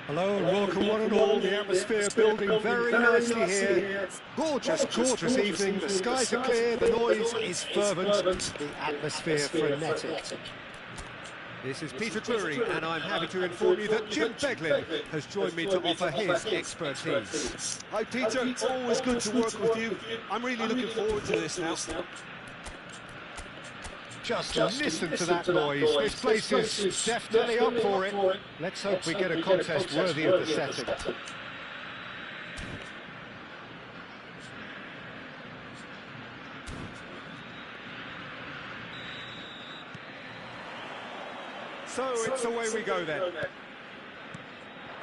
Hello and welcome one and all. The atmosphere building very nicely here. Gorgeous, gorgeous evening. The skies are clear, the noise is fervent, the atmosphere frenetic. This is Peter Drury, and I'm happy to inform you that Jim Beglin has joined me to offer his expertise. Hi Peter, always good to work with you. I'm really looking forward to this now. Just listen to that noise. This place is definitely up for it. Let's hope we get a contest worthy of the setting. So it's away we go then.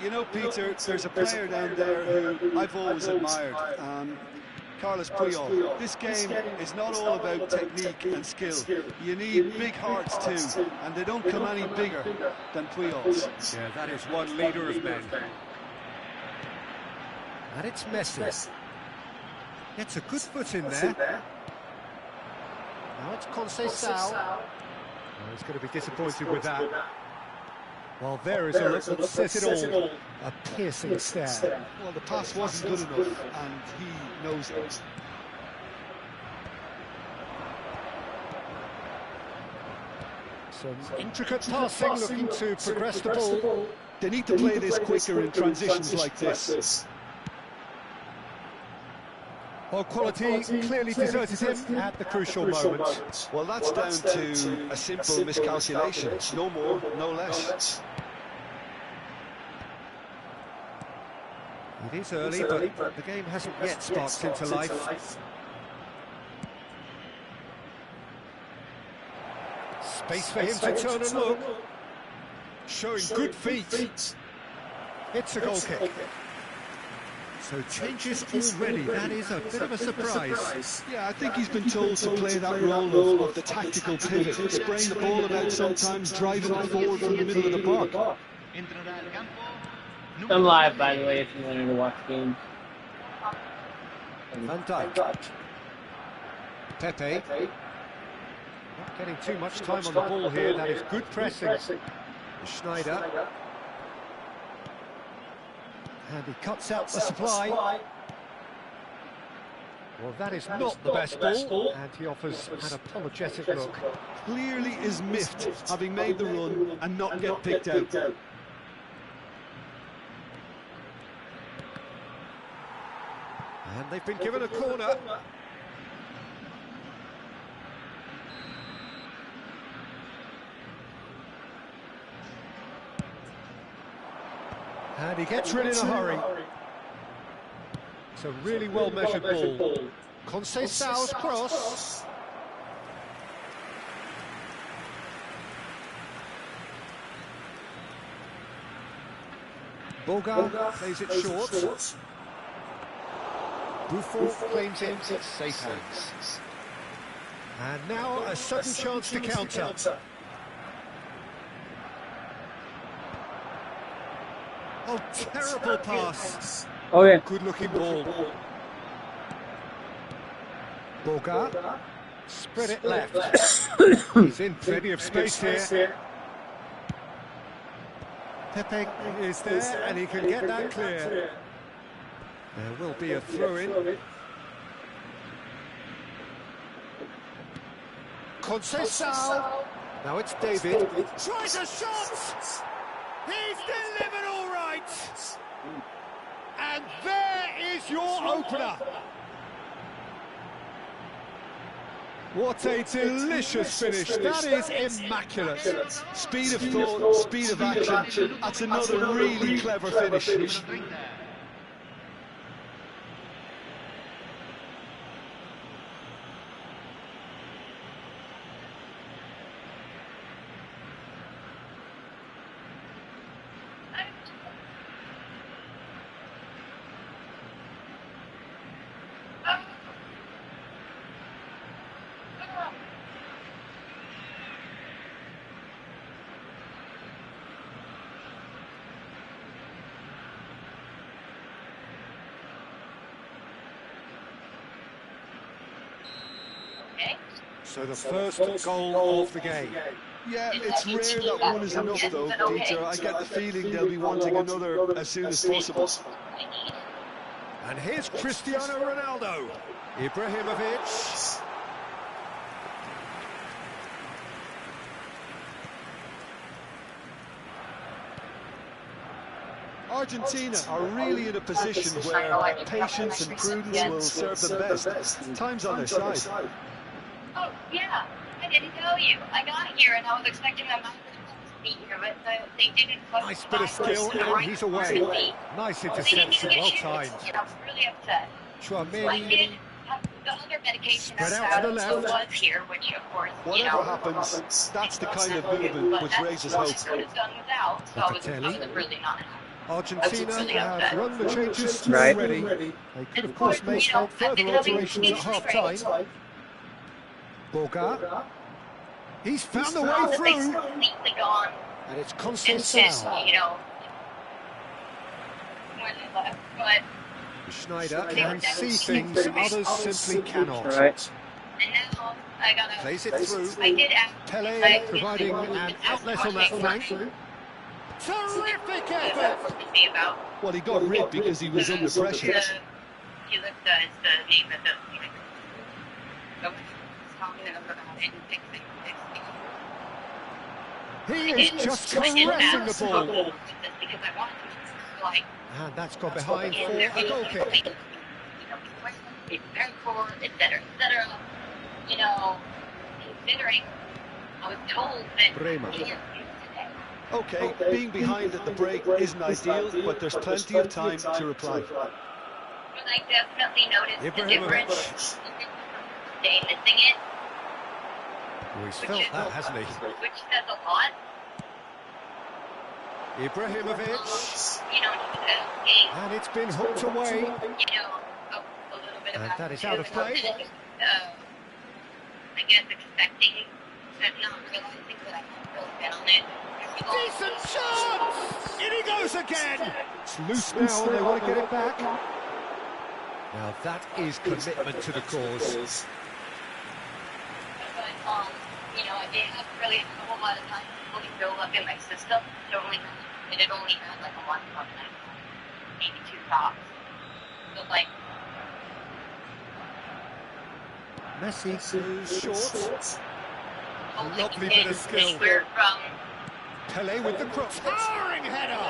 You know, Peter, there's a player down there who I've always admired. Carlos Puyol. This game is not all about technique and skill. You need big hearts too, and they don't come any bigger than Puyol's. Yeah, that is one leader of men. And it's Messi. Gets a good foot in there. Now it's Conceição. Oh, he's going to be disappointed with that. Well, there is a look that says it all. A piercing stare. Well, the pass wasn't good enough, and he knows it. Some intricate passing, looking to progress the ball. They need to play this quicker in transitions like this. Well, quality clearly deserted him at the crucial moment. Well, that's down to a simple miscalculation. No more, no less. It is early, but the game hasn't yet sparked into life. Space for him to turn and look. Showing good feet. It's a goal kick. So changes already, that is a bit of a surprise. Yeah, I think he's been told to play that role of the tactical pivot, spraying the ball about sometimes, driving it forward from the middle of the park. I'm live, by the way, if you wanted to watch games. Van Dijk. Pepe. Not getting too much time on the ball here, that is good pressing. Schneider. And he cuts out the supply. Well, that is not the best ball, and he offers an apologetic look. Clearly is miffed, having made the run and not get picked out. And they've been given a corner. And he gets rid in a hurry. It's a really well-measured ball. Conceição's cross. Boga plays it short. Buffon claims it, it's safe hands. And now a sudden chance to counter. Oh, terrible pass. Oh, yeah. Good-looking ball. Boga, spread it left. He's in plenty of space here. Pepe is there, and he can get that clear. There will be a throw-in. Conceição. Now it's David. Tries a shot! He's delivered all right! And there is your opener! What a delicious finish. That is immaculate. Speed of thought, speed of action. That's another really clever finish. So the first goal of the game. Yeah, it's rare that one is enough though, Peter. I get the feeling they'll be wanting another as soon as possible. And here's Cristiano Ronaldo. Ibrahimovic. Argentina are really in a position where patience and prudence will serve them best. Time's on their side. Oh, yeah. I didn't tell you. I got here and I was expecting my mom to be here, but they didn't. Nice bit of skill, and he's away. Nice interception, well timed. I was really upset. Chouameni. I did have the other medication Spread out to the left. was here, which of course, Whatever happens, that's the kind of movement which raises hope. I could have done without, so I was really not happy. Argentina have run the changes already. They could, of course, make further alterations at half-time. Boga. He's found a way through. And it's Conceição. Schneider can see things others simply cannot. Right. And now I gotta Plays it through. I did ask Pele providing an outlet on that flank. Terrific effort! Well, he got rid because he was under pressure. He looked as the name of the talking about and fixing. He is just caressing the ball. Because I wanted to like. And that's gone behind for a goal kick. Be very forward, etc., etc. Considering I was told that. Bremer. Okay, being behind at the break isn't ideal, but there's plenty of time to reply. But I definitely noticed the difference. They missing it. Oh, he's felt that, hasn't he? Which says a lot. Ibrahimovic. And it's been hooked away. A little bit And that is out of play. I guess expecting that, not realizing that I can't really bet on it. Decent chance! In he goes again! It's loose now and they want to get it back. Now that is commitment to the cause. But, I didn't really have a whole lot of time to fully build up in my system. It had only had like a month of time, maybe 2 tops. So like, Messi short. Lovely bit of skill. From Pele with the cross. Towering header!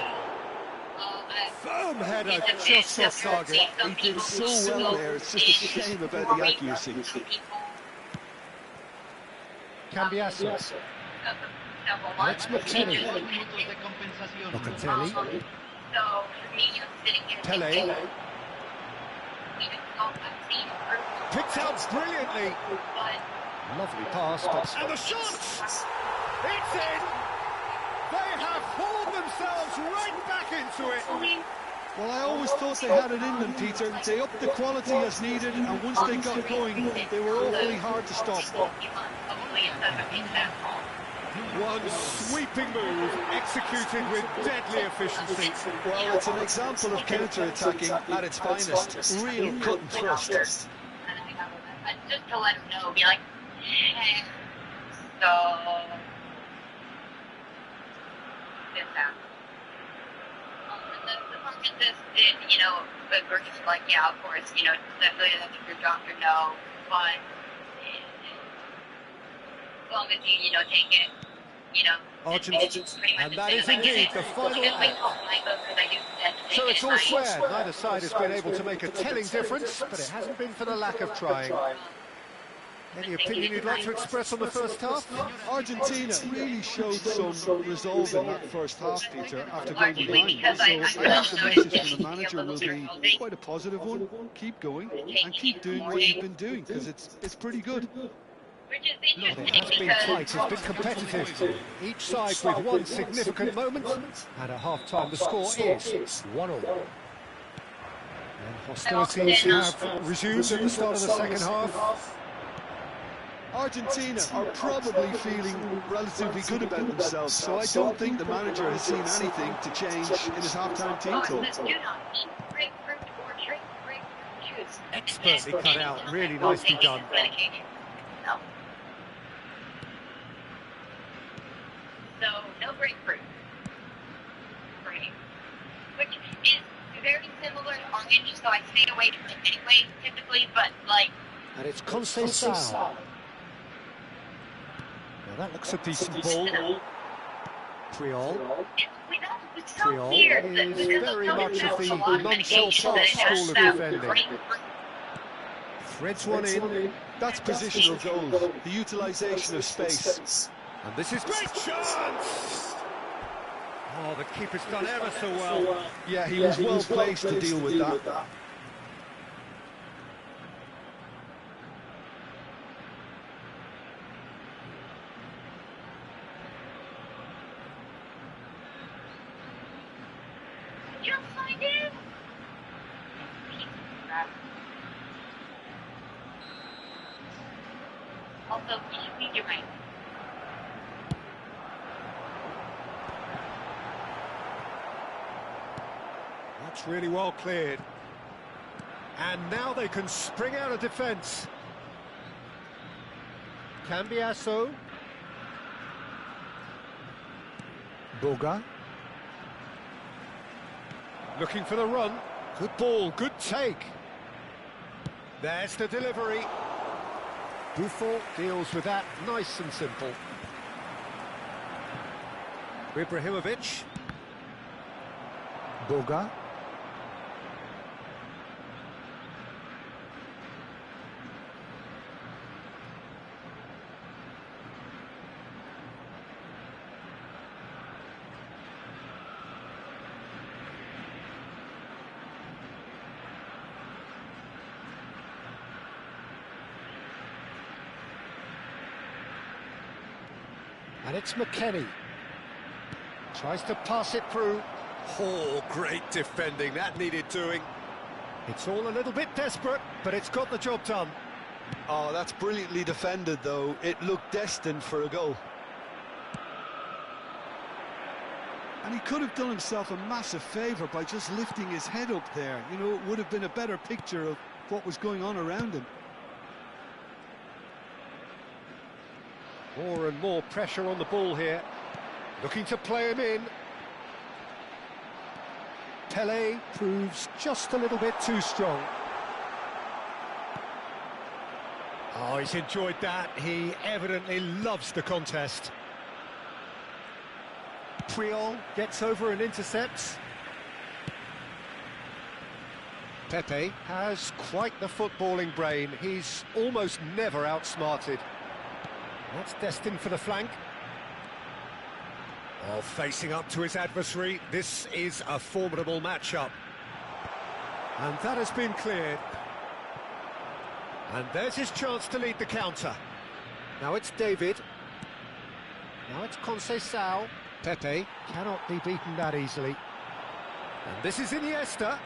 Firm header, it's just off target. He did so well there, it's just a shame about the accuracy. Cambiasso. That's McKennie. Locatelli. So for me, sitting here Pele. thinking, Picked out brilliantly. but Lovely pass, but... And the shot! It's in! They have pulled themselves right back into it. Well, I always thought they had it in them, Peter. They upped the quality as needed, and once they got going, they were awfully hard to stop. One sweeping move, executed with deadly efficiency. Well, it's an example of counter-attacking at its finest. Real cut and thrust. Just to let him know, be like, hey, so this happened. The pharmacist did, agree, like, yeah, of course, definitely let your doctor know, but as long as you, take it, Argentina, and that is indeed the final act. So it's all square. Neither side has been able to make a telling difference, but it hasn't been for the lack of trying. Any opinion you'd like to express on the first half? Argentina really showed some resolve in that first half, Peter, after going behind. So I think the message from the manager will be quite a positive one. Keep going and keep doing what you've been doing, because it's pretty good. It has been tight, it's been competitive. Each side with one significant moment, and at half-time the score is 1-1. And hostilities have resumed at the start of the second half. Argentina are probably feeling relatively good about themselves, so I don't think the manager has seen anything to change in his half-time team talk. Expertly cut out, really nicely done. So no grapefruit. Right. Which is very similar to orange, so I stay away from it anyway, typically, but like... And it's Conceição. Now that looks a decent ball. Puyol. It's so weird. Puyol is very much of the non-self-taught school of defending. Threads one in. That's positional goal, the utilisation of space. And this is great chance! Oh, the keeper's done ever so well. Yeah, he was well placed to deal with that. You don't find it? Also, you're right. That's really well cleared. And now they can spring out of defence. Cambiasso. Boga. Looking for the run. Good ball, good take. There's the delivery. Buffon deals with that nice and simple. Ibrahimovic. Boga. And it's McKennie. Tries to pass it through. Oh, great defending. That needed doing. It's all a little bit desperate, but it's got the job done. Oh, that's brilliantly defended, though. It looked destined for a goal. And he could have done himself a massive favour by just lifting his head up there. You know, it would have been a better picture of what was going on around him. More and more pressure on the ball here. Looking to play him in. Pele proves just a little bit too strong. Oh, he's enjoyed that. He evidently loves the contest. Puyol gets over and intercepts. Pepe has quite the footballing brain. He's almost never outsmarted. That's destined for the flank. Oh, facing up to his adversary. This is a formidable matchup. And that has been cleared. And there's his chance to lead the counter. Now it's David. Now it's Conceição. Pepe cannot be beaten that easily. And this is Iniesta.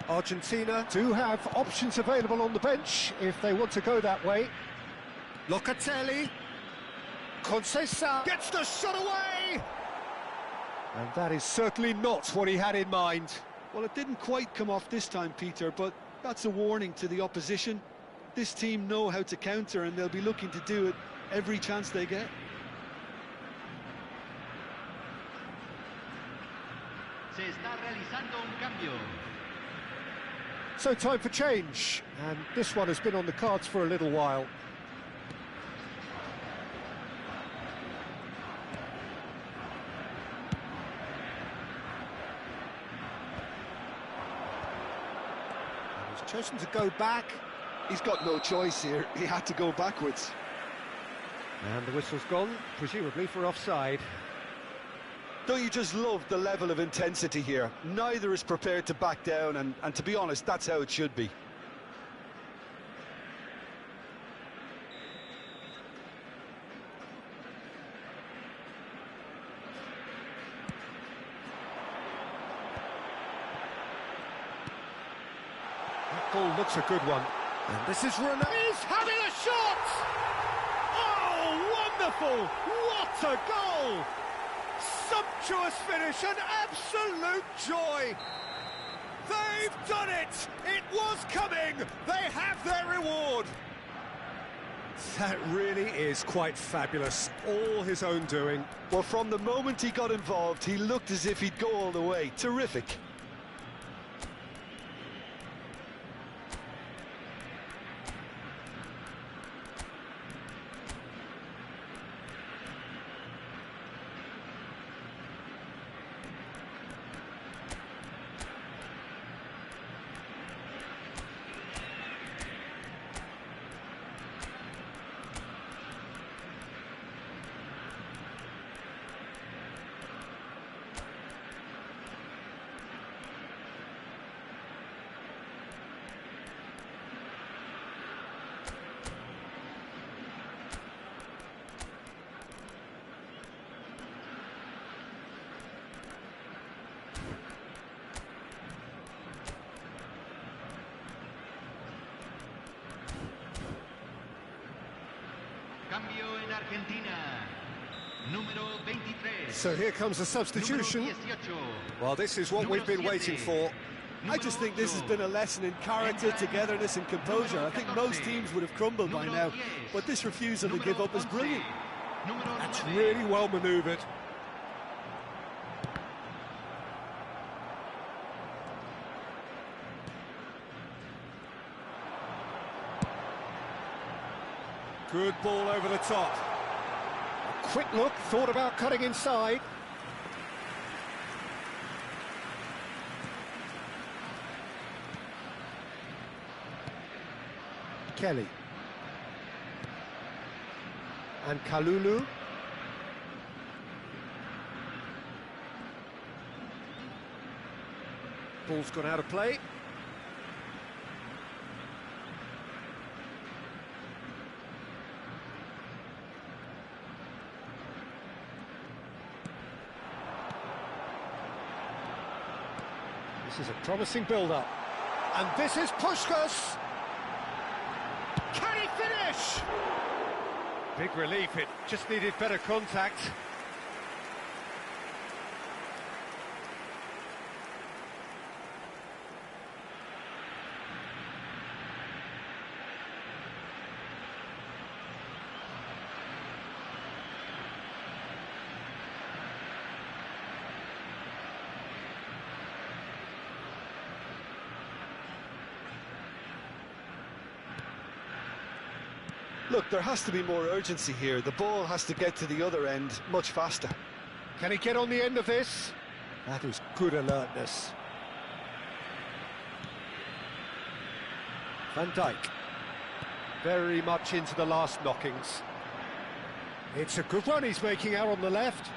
Argentina do have options available on the bench if they want to go that way. Locatelli. Conceição gets the shot away! And that is certainly not what he had in mind. Well, it didn't quite come off this time, Peter, but that's a warning to the opposition. This team know how to counter, and they'll be looking to do it every chance they get. Se está realizando un cambio. So time for change, and this one has been on the cards for a little while. Chosen to go back. He's got no choice here. He had to go backwards. And the whistle's gone, presumably for offside. Don't you just love the level of intensity here? Neither is prepared to back down, and to be honest, that's how it should be. Ball looks a good one. And this is Ronaldo. He's having a shot! Oh, wonderful! What a goal! Sumptuous finish, an absolute joy! They've done it! It was coming! They have their reward! That really is quite fabulous. All his own doing. Well, from the moment he got involved, he looked as if he'd go all the way. Terrific. Cambio en Argentina. Número 23. So here comes a substitution. Número 18. Well, this is what we've been waiting for. I just think this has been a lesson in character, togetherness and composure. I think most teams would have crumbled by now, but this refusal to give up is brilliant. That's really well manoeuvred. Good ball over the top. A quick look, thought about cutting inside. Kelly. And Kalulu. Ball's gone out of play. This is a promising build-up. And this is Puskás. Can he finish? Big relief, it just needed better contact. Look, there has to be more urgency here. The ball has to get to the other end much faster. Can he get on the end of this? That was good alertness. Van Dijk. Very much into the last knockings. It's a good run he's making out on the left.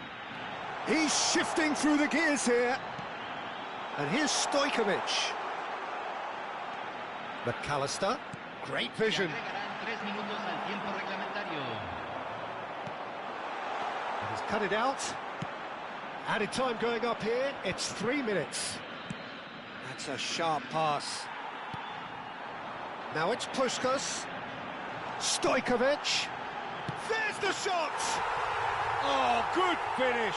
He's shifting through the gears here. And here's Stojkovic. McAllister. Great vision. 3 minutos al tiempo reglamentario. And he's cut it out. Added time going up here. It's 3 minutes. That's a sharp pass. Now it's Puskás. Stojkovic. There's the shot! Oh, good finish.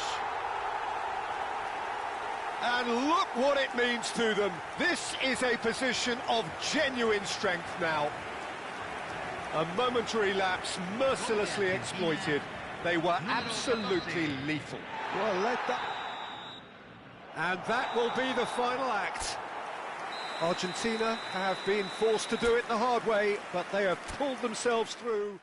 And look what it means to them. This is a position of genuine strength now. A momentary lapse mercilessly exploited. They were absolutely lethal. Well, let that... And that will be the final act. Argentina have been forced to do it the hard way, but they have pulled themselves through.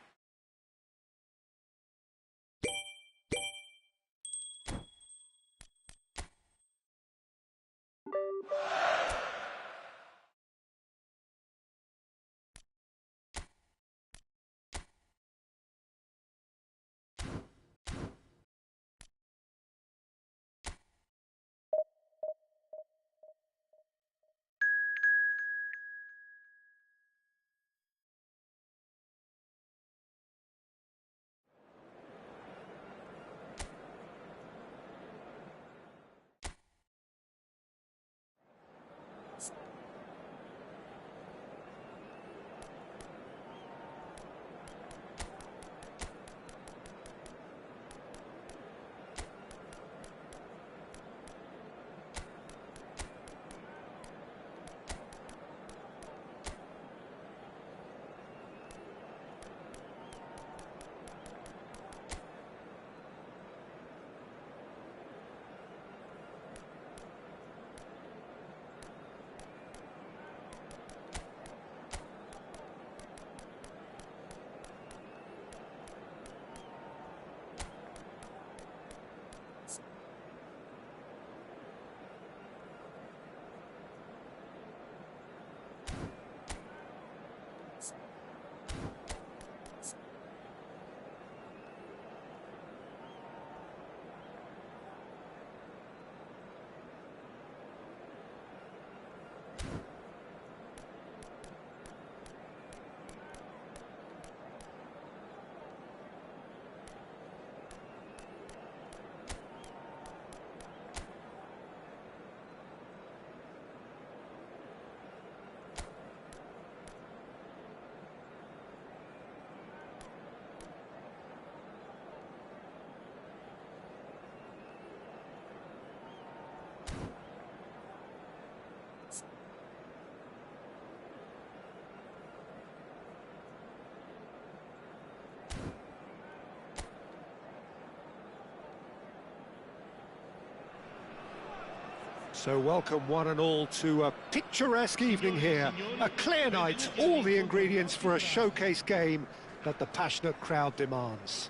So welcome one and all to a picturesque evening here. A clear night, all the ingredients for a showcase game that the passionate crowd demands.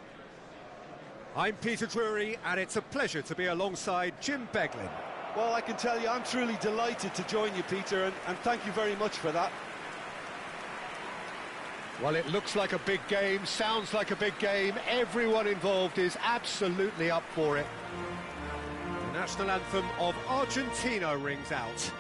I'm Peter Drury, and it's a pleasure to be alongside Jim Beglin. Well, I can tell you I'm truly delighted to join you, Peter, and thank you very much for that. Well, it looks like a big game, sounds like a big game. Everyone involved is absolutely up for it. The national anthem of Argentina rings out.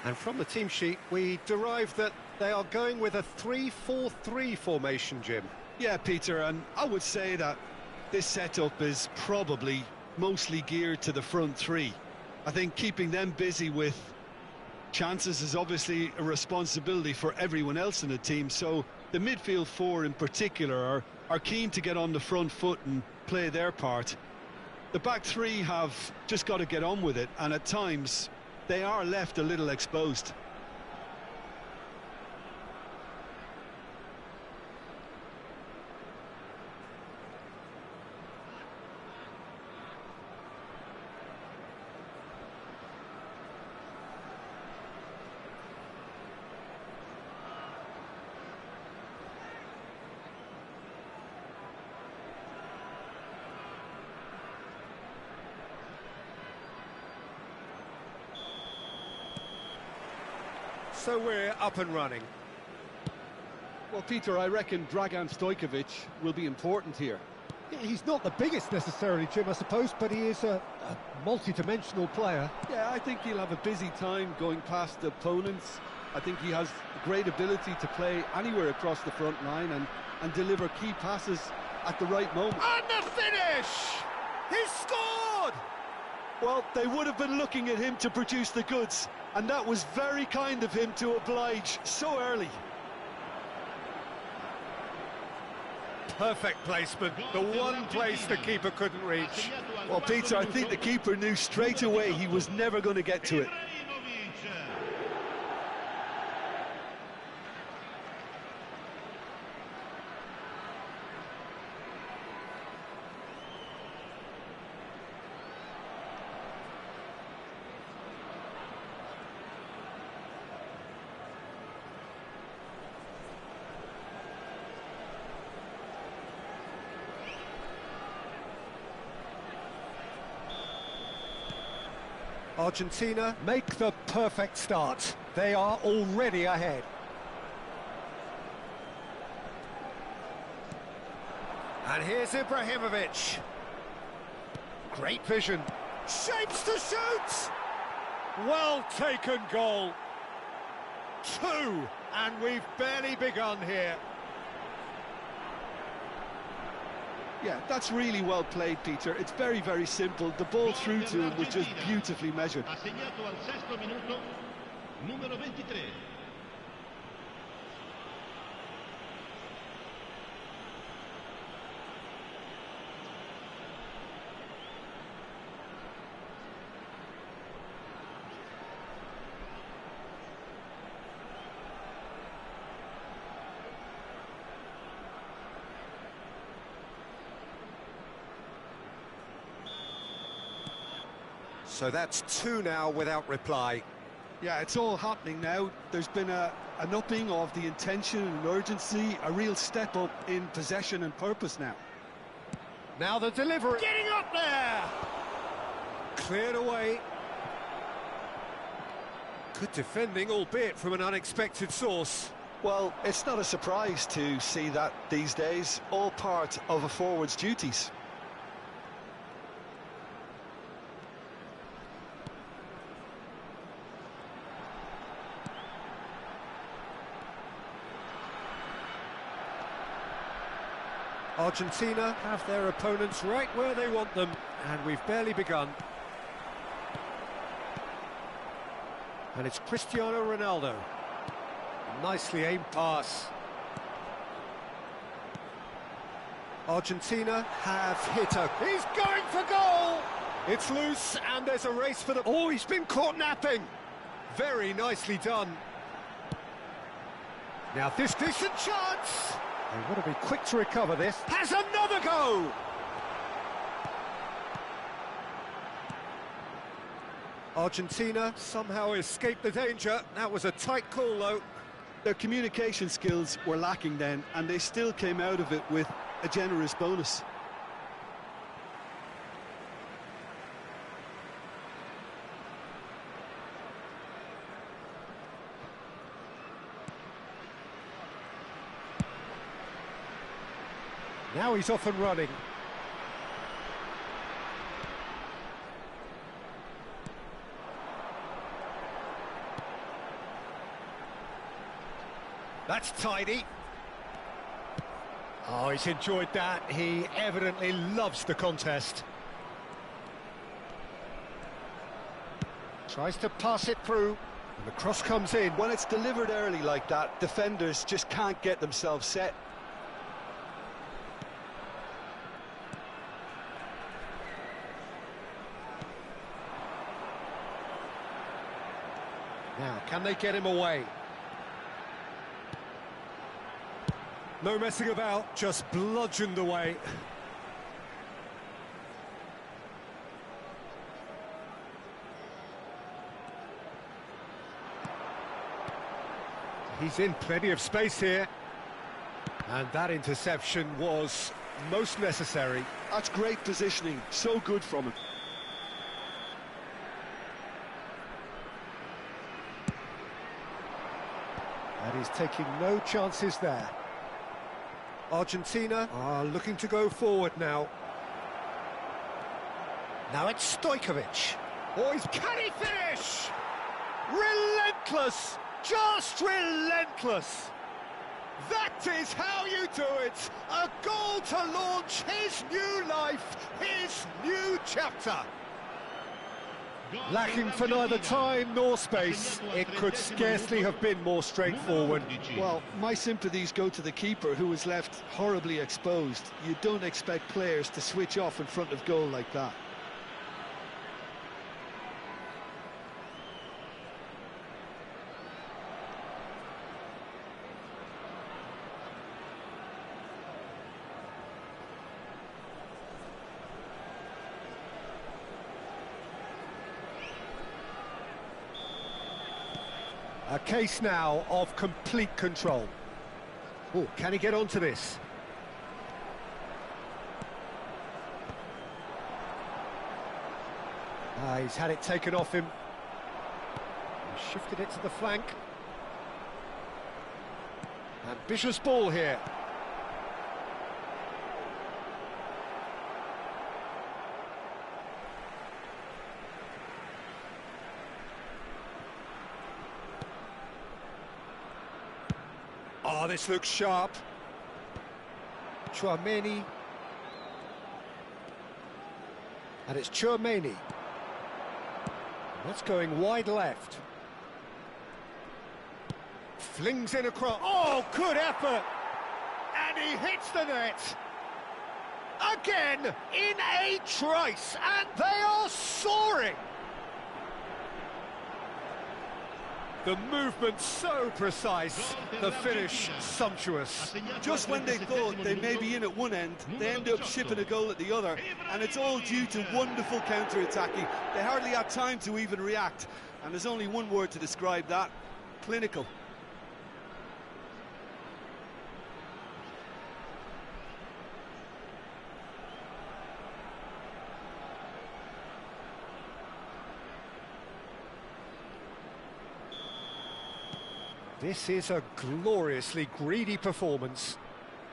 And from the team sheet, we derive that they are going with a 3-4-3 formation, Jim. Yeah, Peter, and I would say that this setup is probably mostly geared to the front three. I think keeping them busy with chances is obviously a responsibility for everyone else in the team, so the midfield four in particular are keen to get on the front foot and play their part. The back three have just got to get on with it, and at times they are left a little exposed. So we're up and running. Well, Peter, I reckon Dragan Stojkovic will be important here. Yeah, he's not the biggest necessarily, Jim, I suppose, but he is a multi-dimensional player. Yeah, I think he'll have a busy time going past the opponents. I think he has great ability to play anywhere across the front line and deliver key passes at the right moment. And the finish! He's scored! Well, they would have been looking at him to produce the goods, and that was very kind of him to oblige so early. Perfect placement, the one place the keeper couldn't reach. Well, Peter, I think the keeper knew straight away he was never going to get to it. Argentina make the perfect start. They are already ahead. And here's Ibrahimovic. Great vision. Shapes to shoot! Well taken goal. 2, and we've barely begun here. Yeah, that's really well played, Peter. It's very, very simple. The ball through to him was just beautifully measured. Assegnato al sesto minuto, numero 23. So that's 2 now without reply. Yeah, it's all happening now. There's been an upping of the intention and urgency, a real step up in possession and purpose now. Now the delivery. Getting up there! Cleared away. Good defending, albeit from an unexpected source. Well, it's not a surprise to see that these days, all part of a forward's duties. Argentina have their opponents right where they want them, and we've barely begun. And it's Cristiano Ronaldo. Nicely aimed pass. Argentina have hit a... He's going for goal! It's loose, and there's a race for the... Oh, he's been caught napping! Very nicely done. Now this decent chance! They want to be quick to recover this. Has another go! Argentina somehow escaped the danger. That was a tight call, though. Their communication skills were lacking then, and they still came out of it with a generous bonus. Now he's off and running. That's tidy. Oh, he's enjoyed that. He evidently loves the contest. Tries to pass it through, and the cross comes in. When it's delivered early like that, defenders just can't get themselves set. Now, can they get him away? No messing about, just bludgeoned away. He's in plenty of space here. And that interception was most necessary. That's great positioning, so good from him. And he's taking no chances there. Argentina are looking to go forward now. Now it's Stojkovic. Oh, can he finish? Relentless! Just relentless! That is how you do it! A goal to launch his new life, his new chapter! Lacking for neither time nor space, it could scarcely have been more straightforward. Well, my sympathies go to the keeper, who was left horribly exposed. You don't expect players to switch off in front of goal like that. A case now of complete control. Oh, can he get onto this? He's had it taken off him. He shifted it to the flank. Ambitious ball here. Oh, this looks sharp. Chouameni. And it's Chouameni. That's going wide left. Flings in across. Oh, good effort! And he hits the net. Again, in a trice, and they are soaring. The movement so precise, the finish sumptuous. Just when they thought they may be in at one end, they end up shipping a goal at the other, and it's all due to wonderful counter-attacking. They hardly had time to even react, and there's only one word to describe that: clinical. This is a gloriously greedy performance.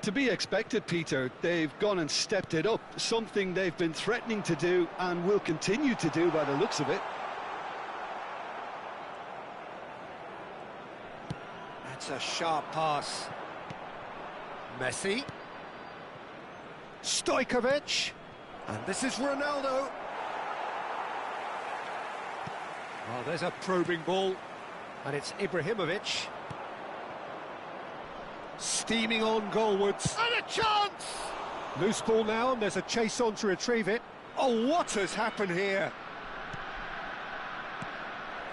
To be expected, Peter. They've gone and stepped it up, something they've been threatening to do and will continue to do by the looks of it. That's a sharp pass. Messi. Stojkovic. And this is Ronaldo. Oh, there's a probing ball. And it's Ibrahimovic. Steaming on goalwards. And a chance! Loose ball now, and there's a chase on to retrieve it. Oh, what has happened here?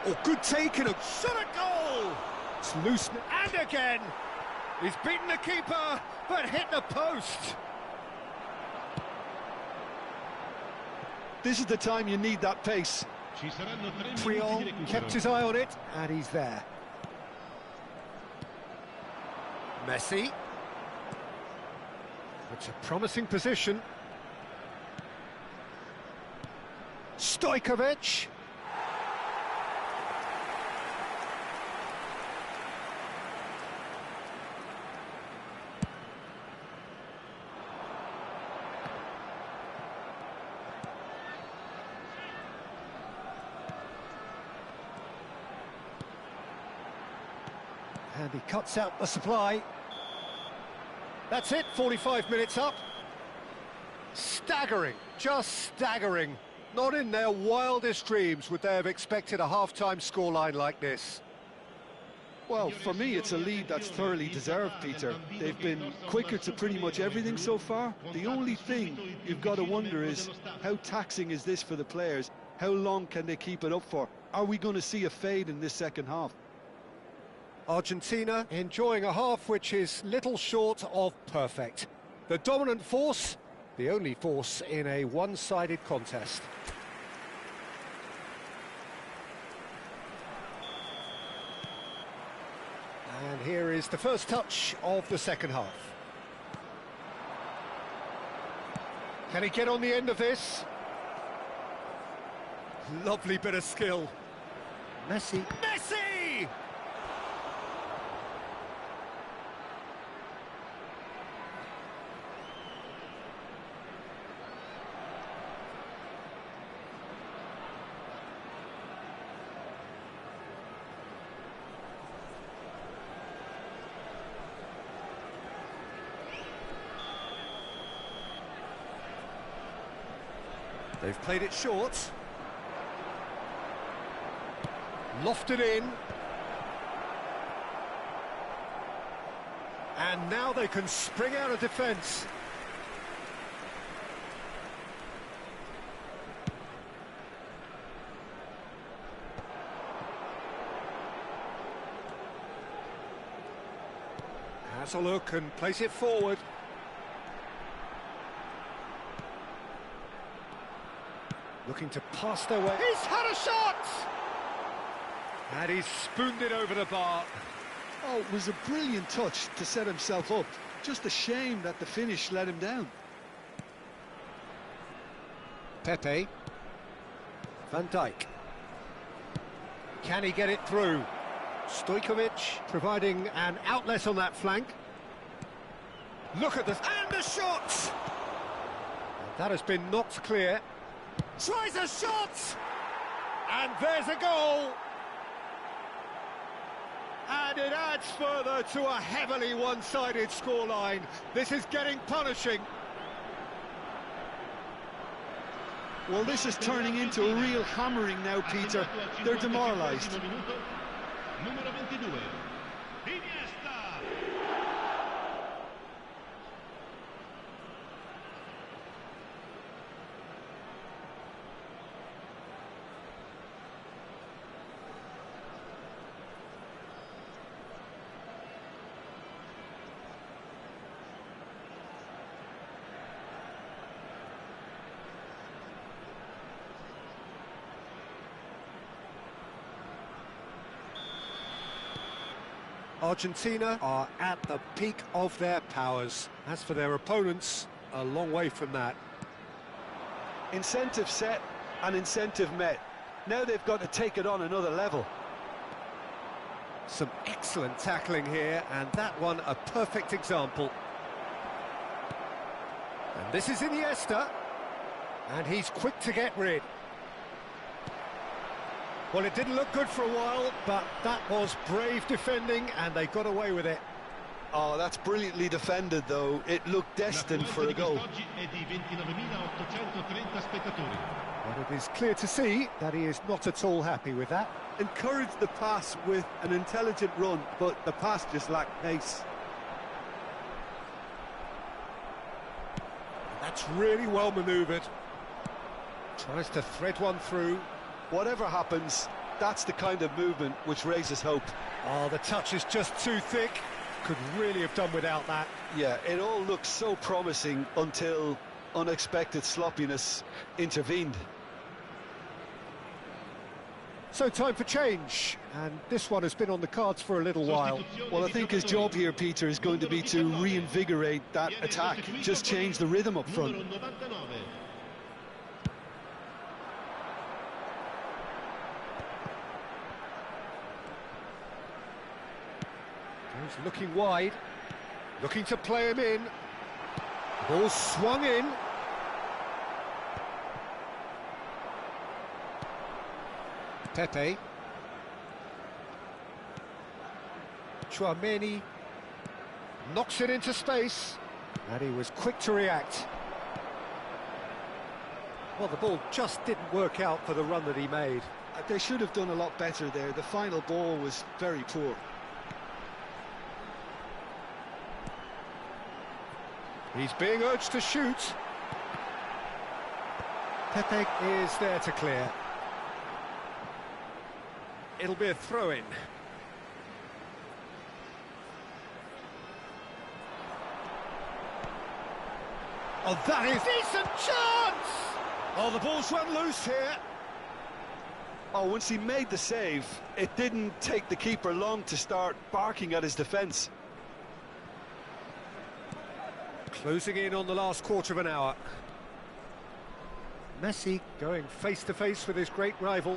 Oh, good taking, a shot at goal! It's loose, and again! He's beaten the keeper, but hit the post! This is the time you need that pace. Puyol kept his eye on it, and he's there. Messi. It's a promising position. Stojkovic. And he cuts out the supply. That's it, 45 minutes up. Staggering, just staggering. Not in their wildest dreams would they have expected a half-time scoreline like this. Well, for me, it's a lead that's thoroughly deserved, Peter. They've been quicker to pretty much everything so far. The only thing you've got to wonder is, how taxing is this for the players? How long can they keep it up for? Are we going to see a fade in this second half? Argentina enjoying a half which is little short of perfect. The dominant force, the only force in a one-sided contest. And here is the first touch of the second half. Can he get on the end of this? Lovely bit of skill. Messi. Messi! They've played it short. Lofted in. And now they can spring out of defence. Has a look and place it forward. Looking to pass their way. He's had a shot! And he's spooned it over the bar. Oh, it was a brilliant touch to set himself up. Just a shame that the finish let him down. Pepe. Van Dijk. Can he get it through? Stojkovic providing an outlet on that flank. Look at this. And the shot! That has been knocked clear. Tries a shot! And there's a goal! And it adds further to a heavily one-sided scoreline. This is getting punishing. Well, this is turning into a real hammering now, Peter. They're demoralised. Argentina are at the peak of their powers. As for their opponents, a long way from that. Incentive set and incentive met. Now they've got to take it on another level. Some excellent tackling here, and that one a perfect example. And this is Iniesta, and he's quick to get rid. Well, it didn't look good for a while, but that was brave defending, and they got away with it. Oh, that's brilliantly defended, though. It looked destined for a goal. Oggi è di 29.830 spettatori. But it is clear to see that he is not at all happy with that. Encouraged the pass with an intelligent run, but the pass just lacked pace. That's really well manoeuvred. Tries to thread one through. Whatever happens, that's the kind of movement which raises hope. Oh, the touch is just too thick. Could really have done without that. Yeah, it all looked so promising until unexpected sloppiness intervened. So time for change, and this one has been on the cards for a little while. Well, I think his job here, Peter, is going to be to reinvigorate that attack, just change the rhythm up front. Numero 99. He's looking wide, looking to play him in. Ball swung in. Pepe. Chouameni knocks it into space, and he was quick to react. Well, the ball just didn't work out for the run that he made. They should have done a lot better there. The final ball was very poor. He's being urged to shoot. Pepe is there to clear. It'll be a throw-in. Oh, that is decent chance! Oh, the ball's run loose here. Oh, once he made the save, it didn't take the keeper long to start barking at his defence. Closing in on the last quarter of an hour. Messi going face-to-face with his great rival,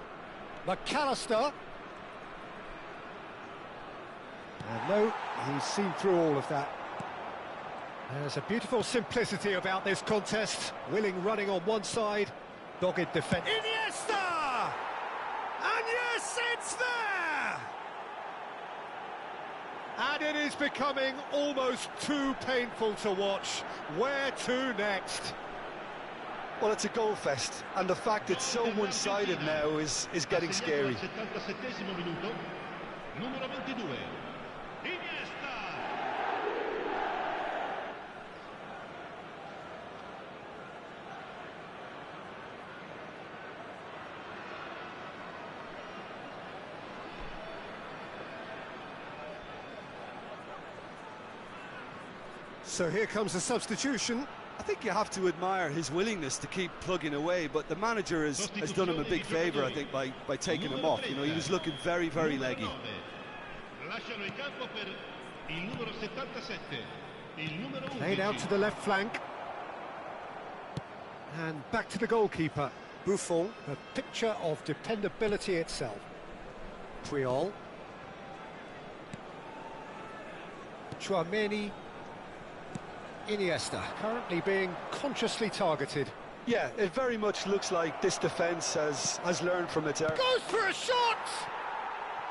McAllister. And no, he's seen through all of that. There's a beautiful simplicity about this contest. Willing running on one side, dogged defence. Iniesta! And yes, it's there! And it is becoming almost too painful to watch. Where to next? Well, it's a goal fest, and the fact it's so one-sided now is getting scary. 77 minuto. Numero 22. Iniesta. So here comes a substitution. I think you have to admire his willingness to keep plugging away, but the manager has done him a big favour, I think, by taking him off. You know, he was looking very, very leggy. Lasciano il campo per il numero 77. Il numero 11. Played out to the left flank. And back to the goalkeeper. Buffon, a picture of dependability itself. Puyol. Chouameni. Iniesta, currently being consciously targeted. Yeah, it very much looks like this defence has learned from its error. Goes for a shot!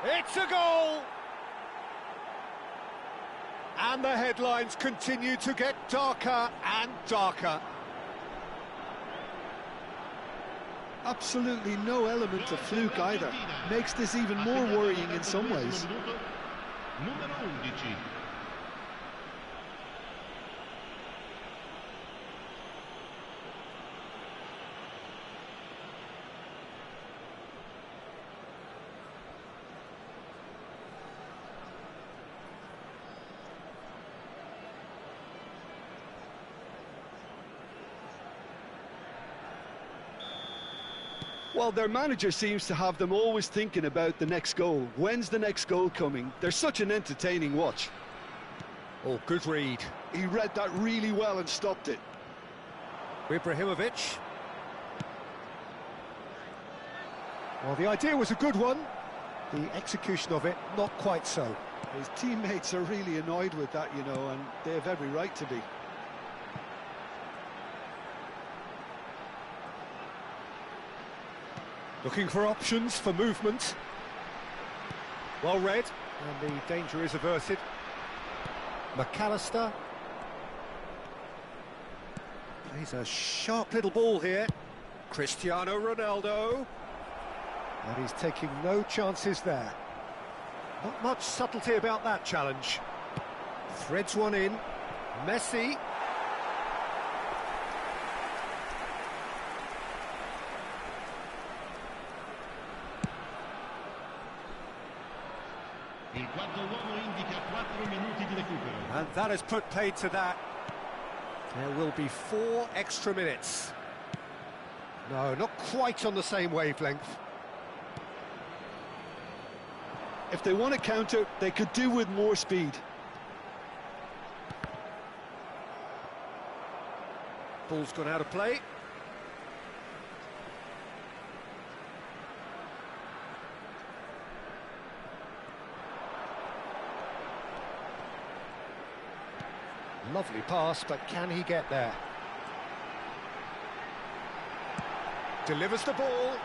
It's a goal! And the headlines continue to get darker and darker. Absolutely no element of fluke either. Makes this even more worrying in some ways. Numero 11. Well, their manager seems to have them always thinking about the next goal. When's the next goal coming? They're such an entertaining watch. Oh, good read. He read that really well and stopped it. Ibrahimovic. Well, the idea was a good one. The execution of it, not quite so. His teammates are really annoyed with that, you know, and they have every right to be. Looking for options for movement. Well read, and the danger is averted. McAllister. Plays a sharp little ball here. Cristiano Ronaldo. And he's taking no chances there. Not much subtlety about that challenge. Threads one in. Messi. Il quarto uomo indica 4 minuti di recupero. And that has put paid to that. There will be 4 extra minutes. No, not quite on the same wavelength. If they want to counter, they could do with more speed. Ball's gone out of play. Lovely pass, but can he get there? Delivers the ball,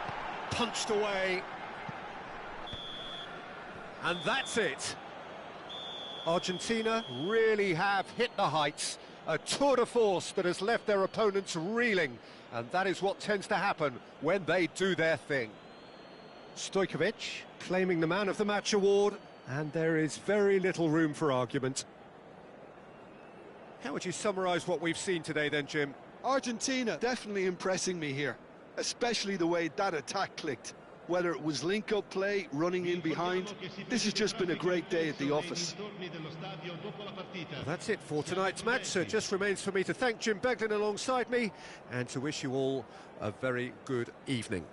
punched away. And that's it. Argentina really have hit the heights. A tour de force that has left their opponents reeling. And that is what tends to happen when they do their thing. Stojkovic claiming the Man of the Match award. And there is very little room for argument. How would you summarise what we've seen today then, Jim? Argentina definitely impressing me here, especially the way that attack clicked. Whether it was link-up play, running in behind, this has just been a great day at the office. Well, that's it for tonight's match, so it just remains for me to thank Jim Beglin alongside me and to wish you all a very good evening.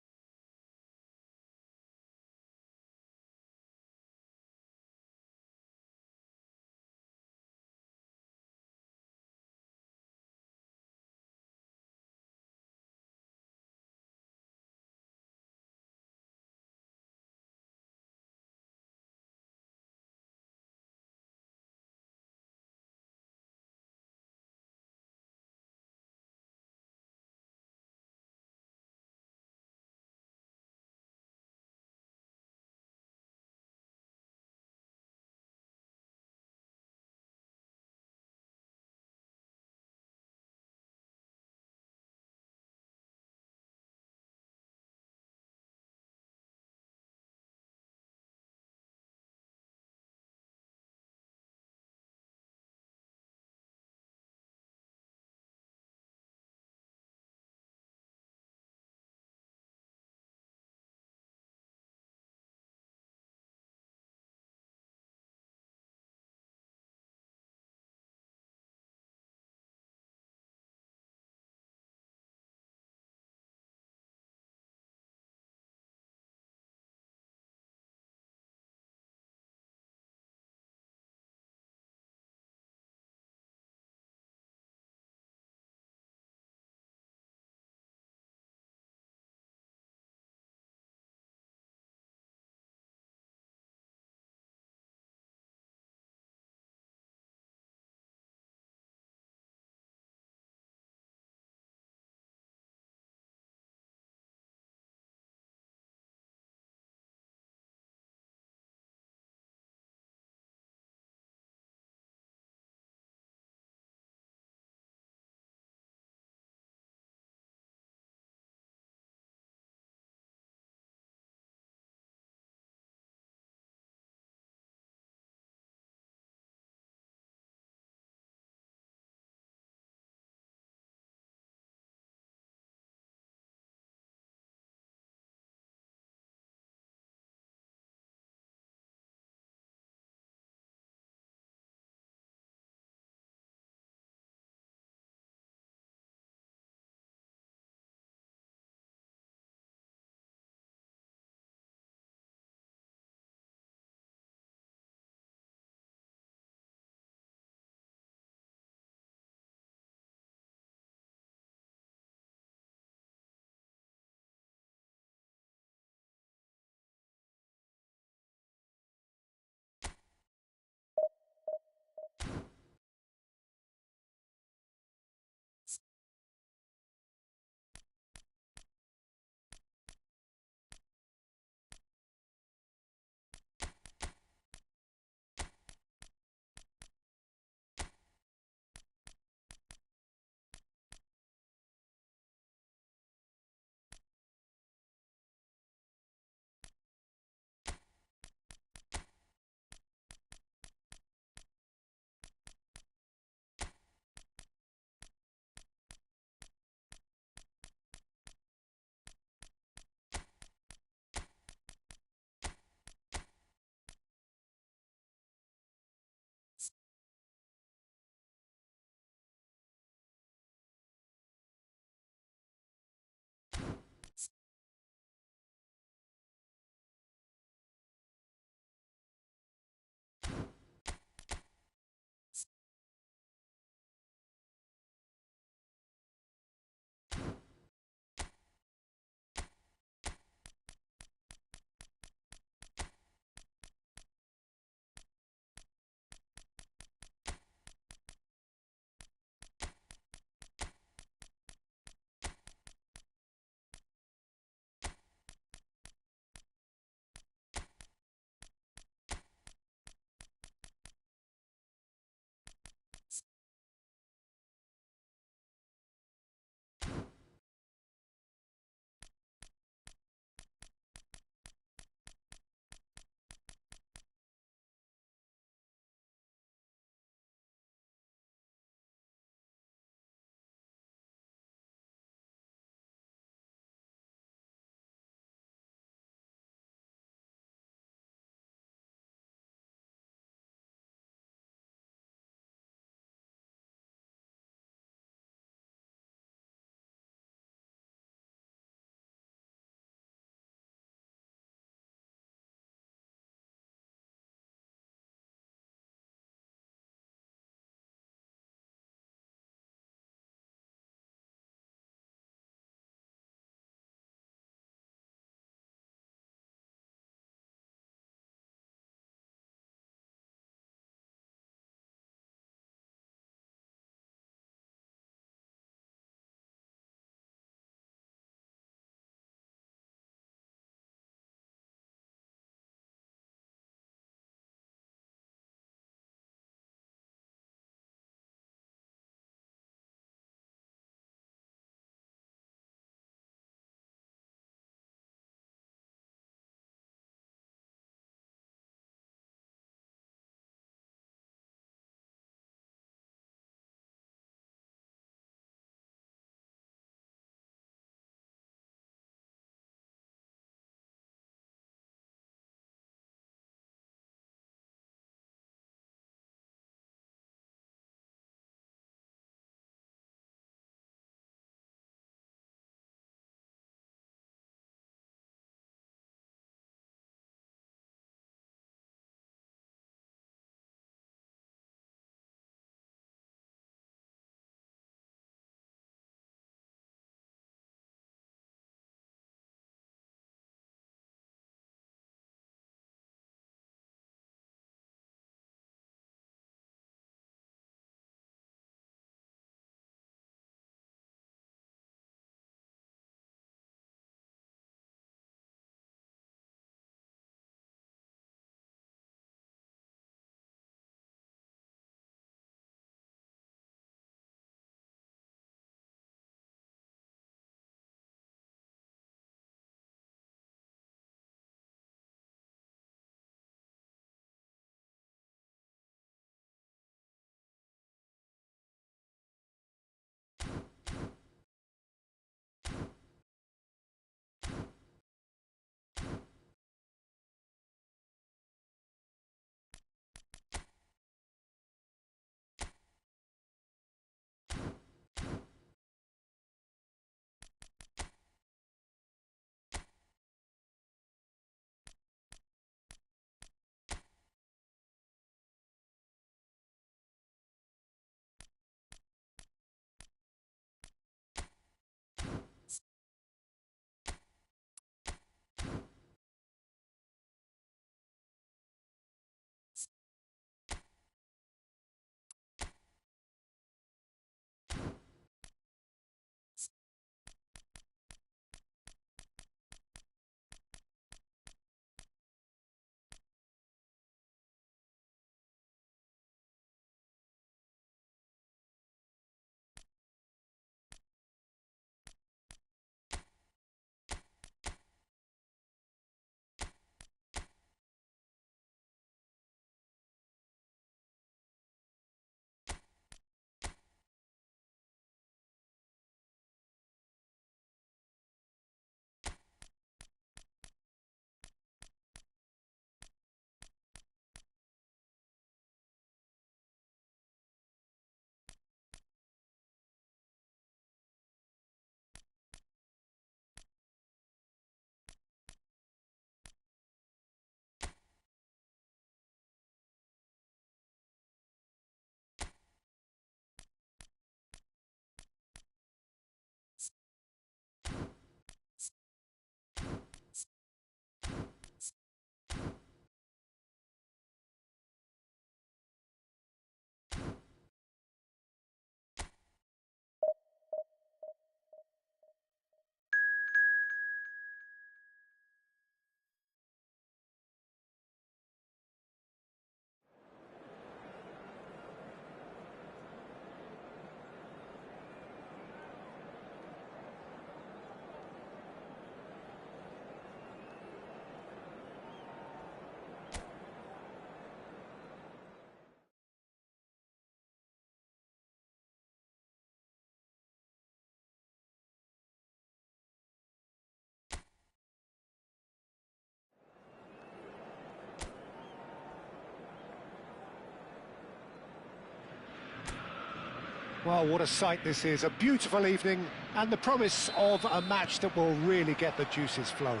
Well, what a sight this is. A beautiful evening and the promise of a match that will really get the juices flowing.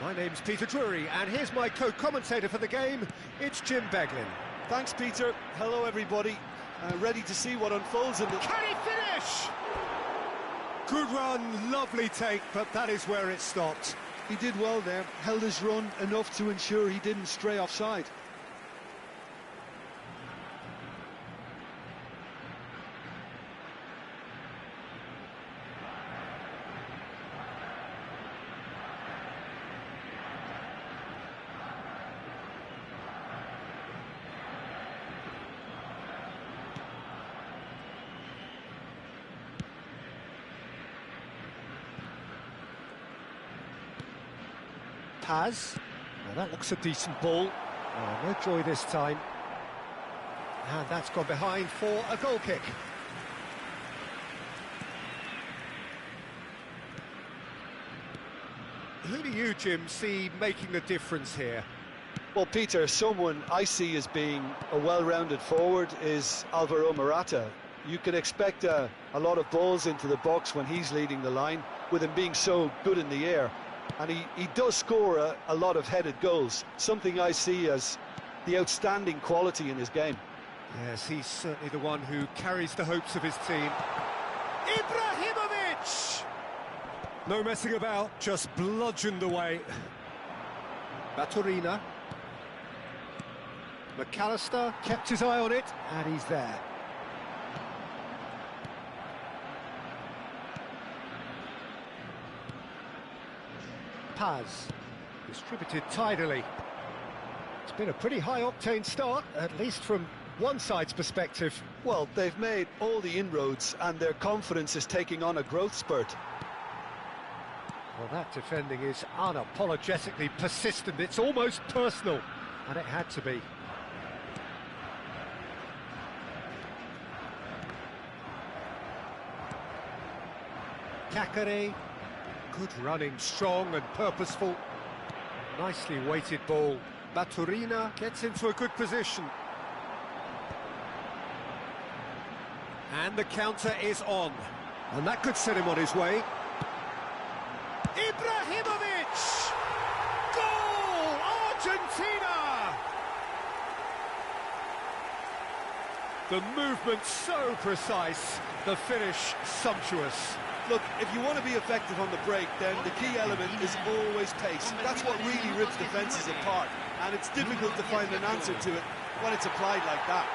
My name's Peter Drury, and here's my co-commentator for the game. It's Jim Beglin. Thanks, Peter. Hello, everybody. Ready to see what unfolds in the... Can he finish? Good run, lovely take, but that is where it stopped. He did well there, held his run enough to ensure he didn't stray offside. Paz. Well, that looks a decent ball. Oh, no joy this time. And that's gone behind for a goal kick. Who do you, Jim, see making the difference here? Well, Peter, someone I see as being a well-rounded forward is Alvaro Morata. You could expect a lot of balls into the box when he's leading the line, with him being so good in the air. And he does score a lot of headed goals, something I see as the outstanding quality in his game. Yes, he's certainly the one who carries the hopes of his team. Ibrahimovic! No messing about, just bludgeoned away. Baturina. McAllister kept his eye on it, and he's there. Paz, distributed tidily. It's been a pretty high-octane start, at least from one side's perspective. Well, they've made all the inroads and their confidence is taking on a growth spurt. Well, that defending is unapologetically persistent. It's almost personal, and it had to be. Kakare. Good running, strong and purposeful. Nicely weighted ball. Baturina gets into a good position. And the counter is on. And that could set him on his way. Ibrahimovic! Goal! Argentina! The movement so precise, the finish sumptuous. Look, if you want to be effective on the break, then the key element is always pace. That's what really rips defences apart, and it's difficult to find an answer to it when it's applied like that.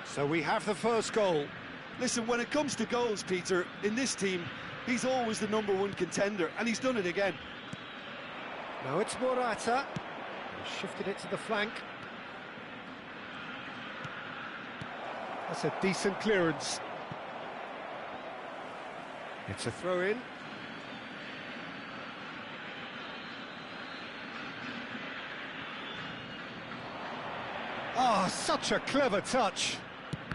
So we have the first goal. Listen, when it comes to goals, Peter, in this team, he's always the #1 contender, and he's done it again. Now it's Morata. He shifted it to the flank. That's a decent clearance. It's a throw-in. Oh, such a clever touch.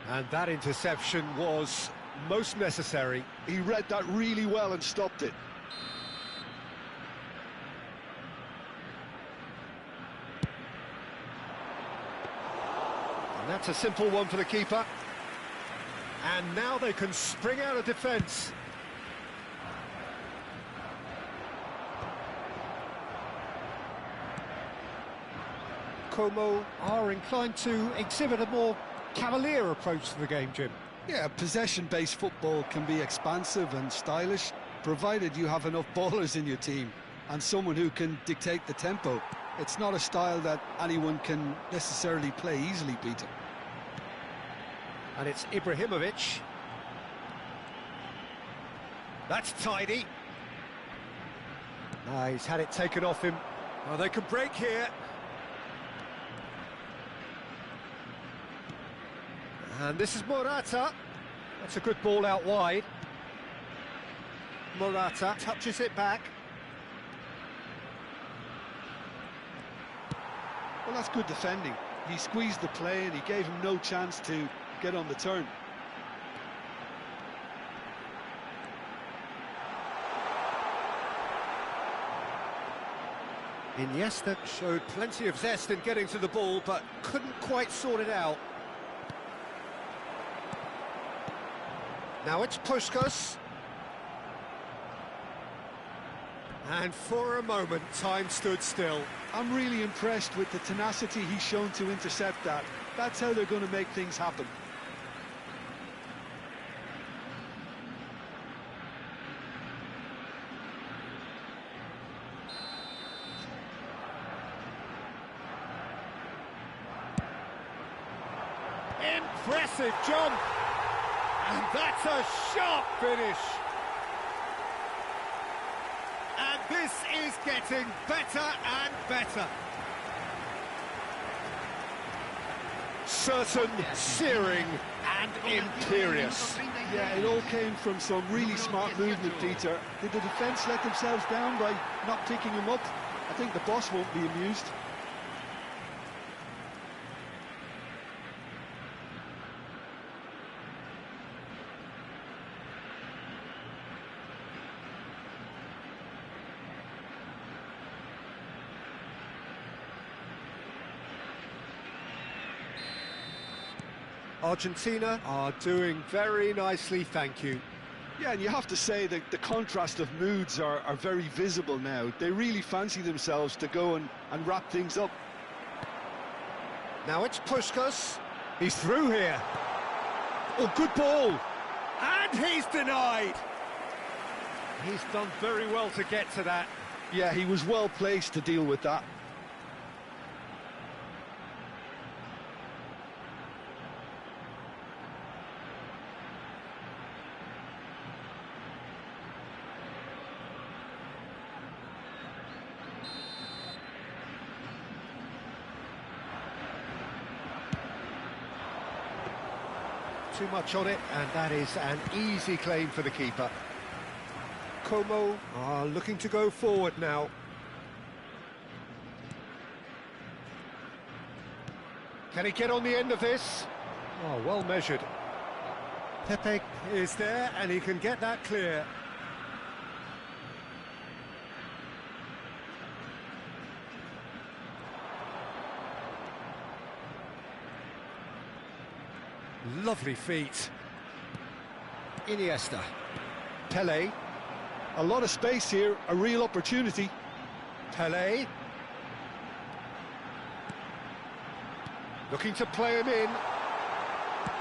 And that interception was most necessary. He read that really well and stopped it. And that's a simple one for the keeper. And now they can spring out of defence. Como are inclined to exhibit a more cavalier approach to the game, Jim. Yeah, possession-based football can be expansive and stylish, provided you have enough ballers in your team and someone who can dictate the tempo. It's not a style that anyone can necessarily play easily, Peter. And it's Ibrahimovic. That's tidy. He's had it taken off him. Oh, they can break here. And this is Morata. That's a good ball out wide. Morata touches it back. Well, that's good defending. He squeezed the play and he gave him no chance to get on the turn. Iniesta showed plenty of zest in getting to the ball, but couldn't quite sort it out. Now it's Puskás. And for a moment, time stood still. I'm really impressed with the tenacity he's shown to intercept that. That's how they're going to make things happen. Impressive jump! And that's a sharp finish! And this is getting better and better. Certain, searing and imperious. Yeah, it all came from some really smart movement, Peter. Did the defence let themselves down by not picking him up? I think the boss won't be amused. Argentina are doing very nicely, thank you. Yeah, and you have to say that the contrast of moods are very visible now. They really fancy themselves to go and wrap things up. Now it's Puskás. He's through here. Oh, good ball. And he's denied. He's done very well to get to that. Yeah, he was well placed to deal with that. Too much on it, and that is an easy claim for the keeper. Como are looking to go forward now. Can he get on the end of this? Oh, well measured. Pepe is there, and he can get that clear. Lovely feet. Iniesta. Pelé. A lot of space here, a real opportunity. Pelé. Looking to play him in.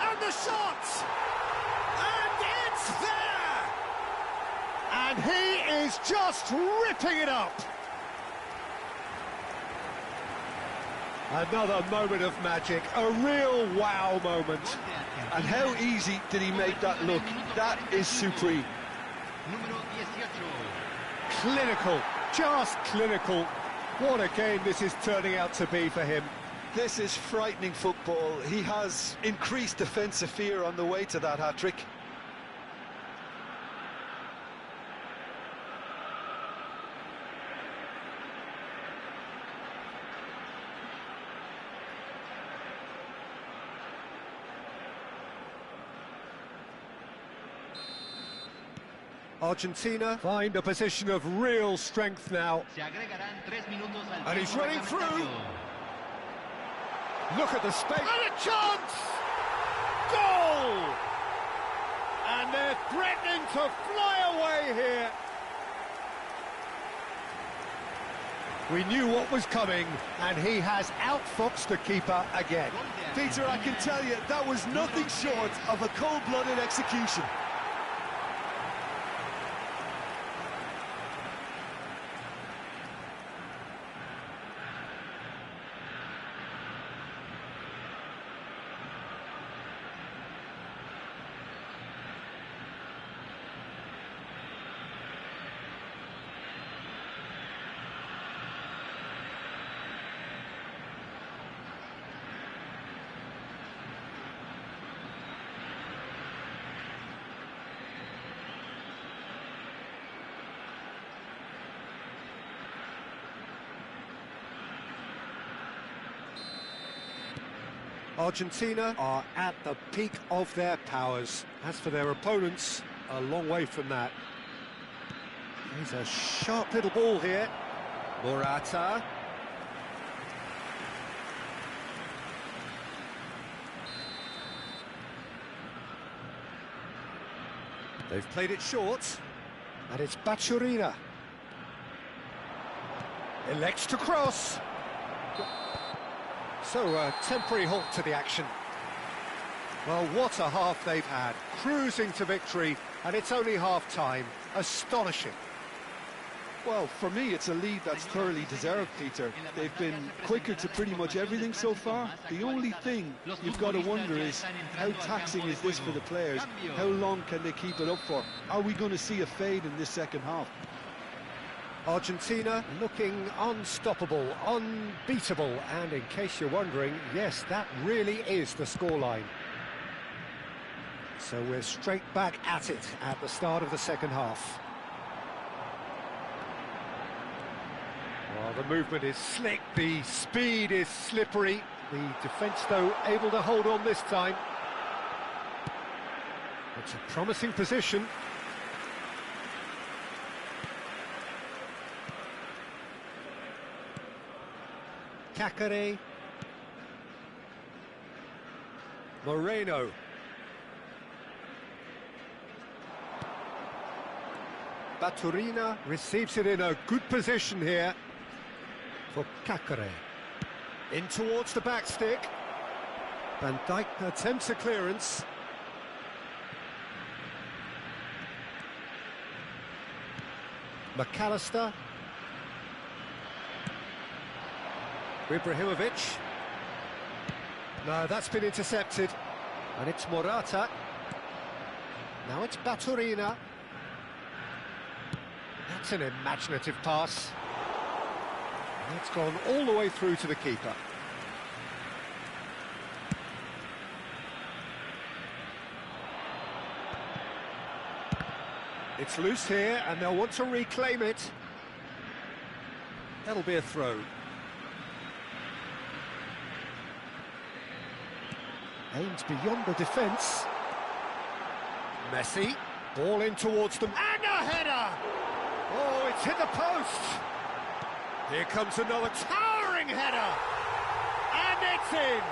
And the shot! And it's there! And he is just ripping it up! Another moment of magic, a real wow moment. And how easy did he make that look? That is supreme. Clinical, just clinical. What a game this is turning out to be for him. This is frightening football. He has increased defensive fear on the way to that hat-trick. Argentina find a position of real strength now. And he's running through. Look at the space. And a chance! Goal! And they're threatening to fly away here. We knew what was coming, and he has outfoxed the keeper again. Peter, I can tell you, that was nothing short of a cold-blooded execution. Argentina are at the peak of their powers. As for their opponents, a long way from that. Here's a sharp little ball here. Morata. They've played it short, and it's Baturina. Elects to cross. So a temporary halt to the action. Well, what a half they've had. Cruising to victory, and it's only half-time. Astonishing. Well, for me, it's a lead that's thoroughly deserved, Peter. They've been quicker to pretty much everything so far. The only thing you've got to wonder is, how taxing is this for the players? How long can they keep it up for? Are we going to see a fade in this second half? Argentina looking unstoppable, unbeatable, and in case you're wondering, yes, that really is the scoreline. So we're straight back at it at the start of the second half. Well, the movement is slick, the speed is slippery, the defence, though, able to hold on this time. It's a promising position. Cacare. Moreno. Baturina receives it in a good position here for Cacare. In towards the back stick. Van Dijk attempts a clearance. McAllister. Ibrahimovic. No, that's been intercepted. And it's Morata. Now it's Baturina. That's an imaginative pass. And it's gone all the way through to the keeper. It's loose here, and they'll want to reclaim it. That'll be a throw. Aims beyond the defence. Messi, ball in towards them, and a header! Oh, it's hit the post! Here comes another towering header! And it's in!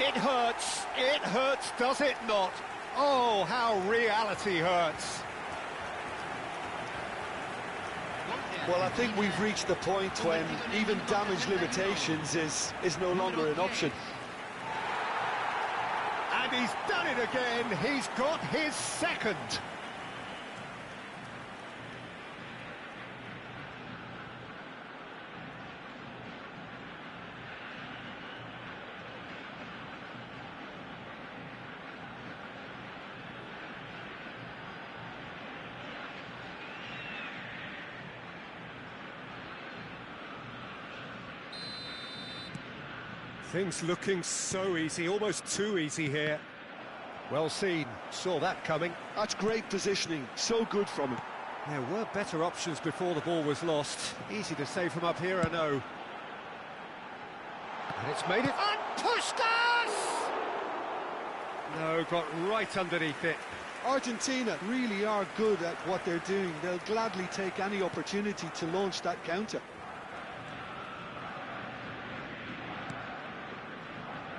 It hurts, does it not? Oh, how reality hurts. Well, I think we've reached the point when even damage limitations is no longer an option. And he's done it again. He's got his second. Things looking so easy, almost too easy here. Well seen, saw that coming. That's great positioning, so good from him. There were better options before the ball was lost. Easy to say from up here, I know. And it's made it, and Puskas! No, got right underneath it. Argentina really are good at what they're doing. They'll gladly take any opportunity to launch that counter.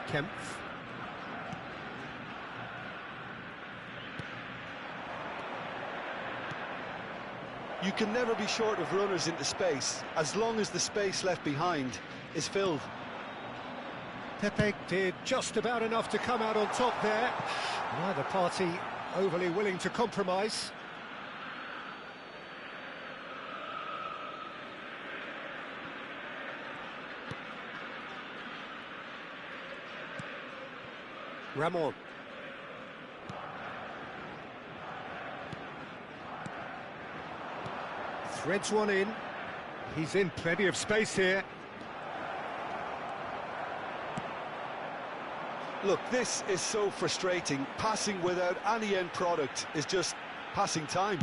Kempf. You can never be short of runners into space, as long as the space left behind is filled. Pepe did just about enough to come out on top there. Neither party overly willing to compromise. Ramon. Threads one in. He's in plenty of space here. Look, this is so frustrating. Passing without any end product is just passing time.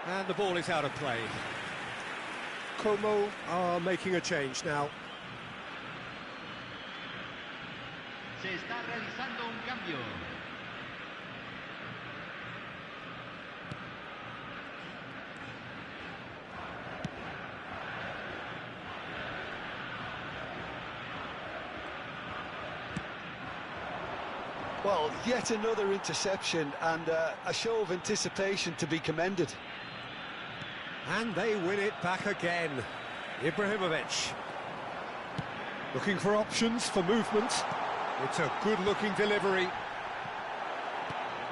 And the ball is out of play. Como are making a change now. Se está realizando un cambio. Well, yet another interception and a show of anticipation to be commended. And they win it back again. Ibrahimovic. Looking for options for movement. It's a good-looking delivery.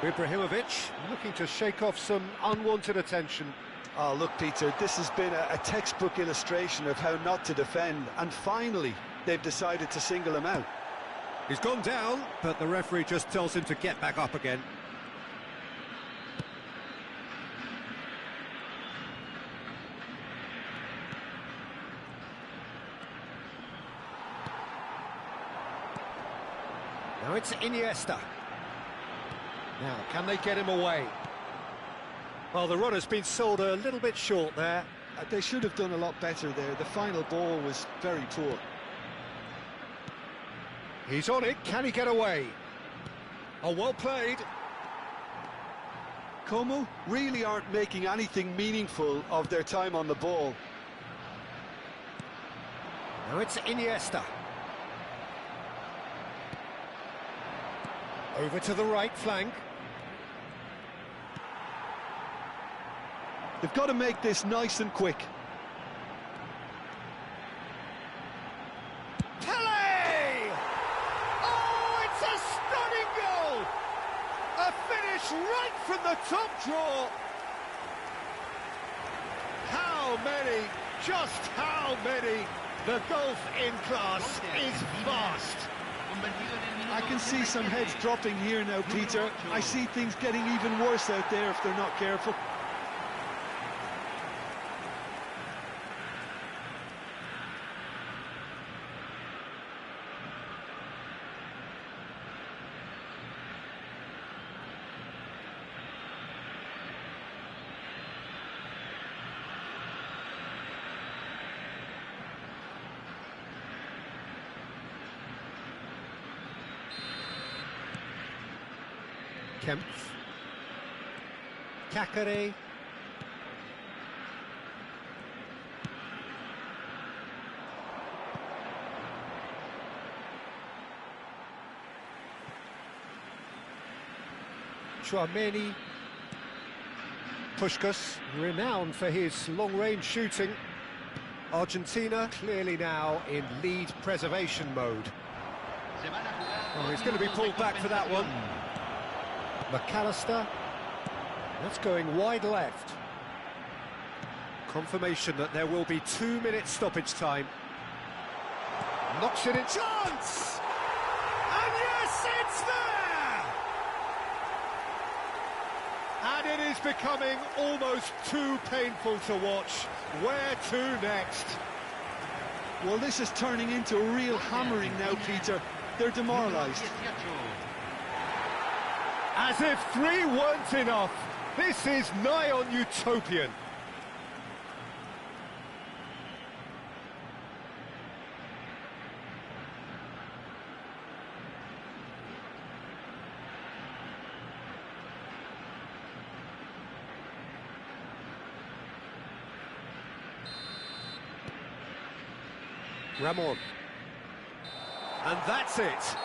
Ibrahimovic looking to shake off some unwanted attention. Oh, look, Peter, this has been a textbook illustration of how not to defend, and finally, they've decided to single him out. He's gone down, but the referee just tells him to get back up again. Now it's Iniesta. Now, can they get him away? Well, the runner's been sold a little bit short there. They should have done a lot better there. The final ball was very poor. He's on it, can he get away? Oh, well played. Como really aren't making anything meaningful of their time on the ball. Now it's Iniesta. Over to the right flank. They've got to make this nice and quick. Pele! Oh, it's a stunning goal! A finish right from the top draw. How many? Just how many? The gulf in class is vast. I can see some heads dropping here now, Peter. I see things getting even worse out there if they're not careful. Kempf. Kakare. Chouameni. Puskás, renowned for his long-range shooting. Argentina clearly now in lead preservation mode. Oh, he's going to be pulled back for that one. McAllister, that's going wide left. Confirmation that there will be 2 minutes stoppage time. Knocks it in, chance! And yes, it's there! And it is becoming almost too painful to watch. Where to next? Well, this is turning into a real hammering now, Peter. They're demoralised. As if 3 weren't enough, this is nigh on utopian. Ramon. And that's it.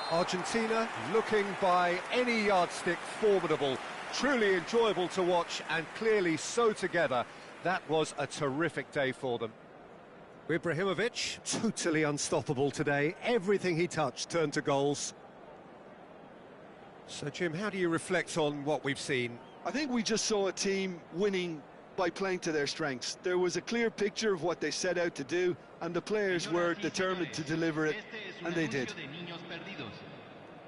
Argentina looking by any yardstick formidable, truly enjoyable to watch and clearly so together. That was a terrific day for them. Ibrahimovic, totally unstoppable today. Everything he touched turned to goals. So, Jim, how do you reflect on what we've seen? I think we just saw a team winning by playing to their strengths. There was a clear picture of what they set out to do, and the players were determined to deliver it, and they did.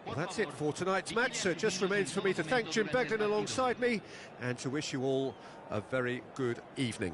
Well, that's it for tonight's match, so it just remains for me to thank Jim Beglin alongside me and to wish you all a very good evening.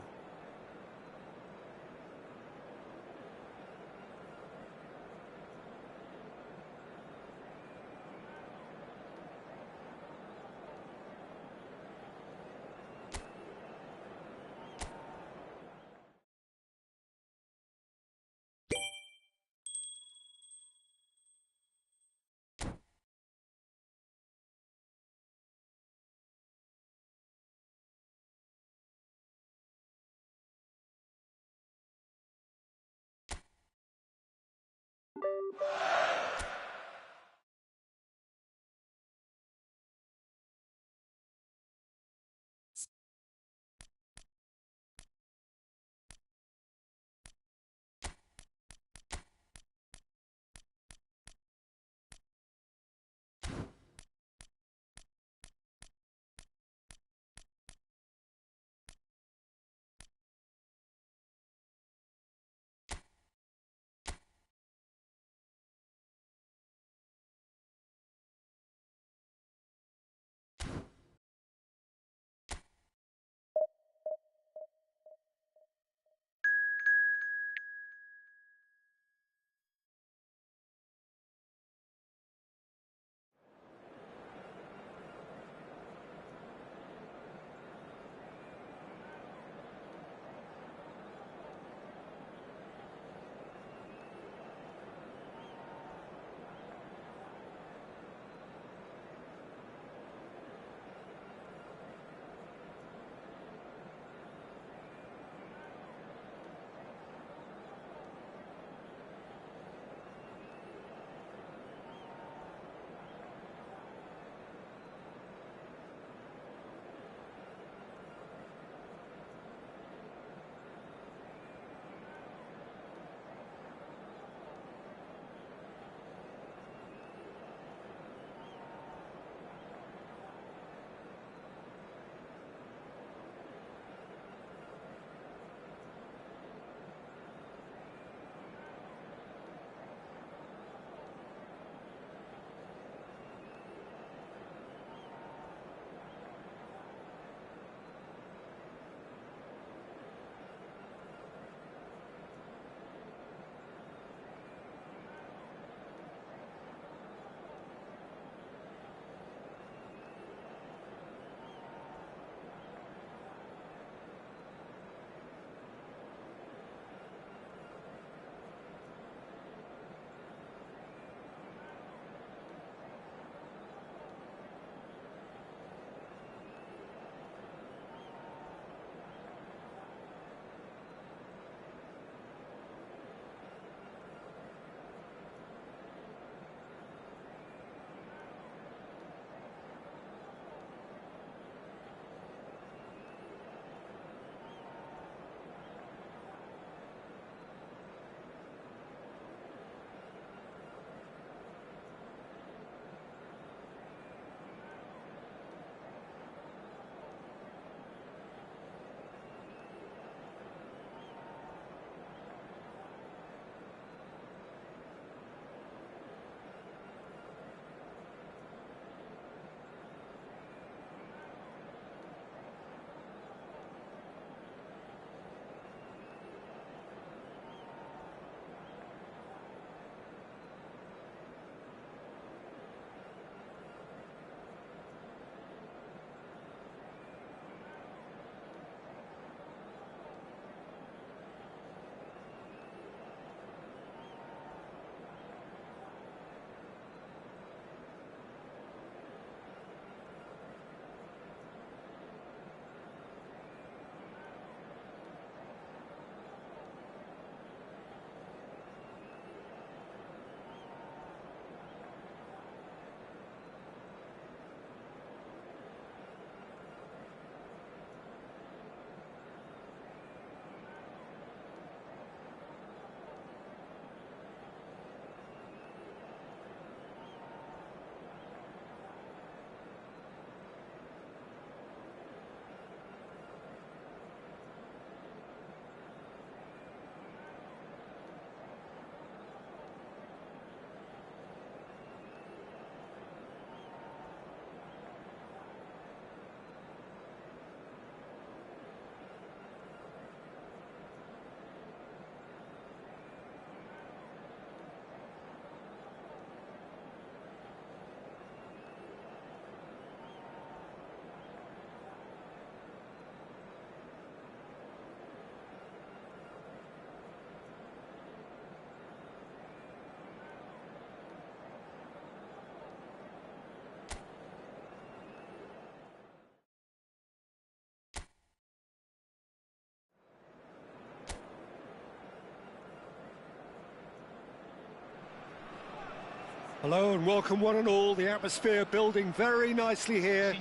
Hello and welcome one and all. The atmosphere building very nicely here.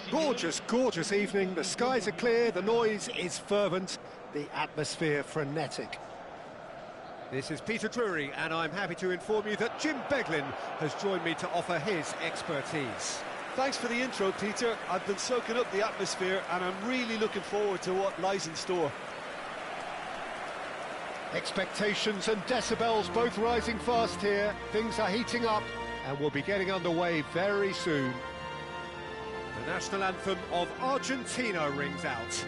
Gorgeous, gorgeous evening. The skies are clear, the noise is fervent, the atmosphere frenetic. This is Peter Drury and I'm happy to inform you that Jim Beglin has joined me to offer his expertise. Thanks for the intro, Peter. I've been soaking up the atmosphere and I'm really looking forward to what lies in store. Expectations and decibels both rising fast here. Things are heating up and we'll be getting underway very soon. The national anthem of Argentina rings out.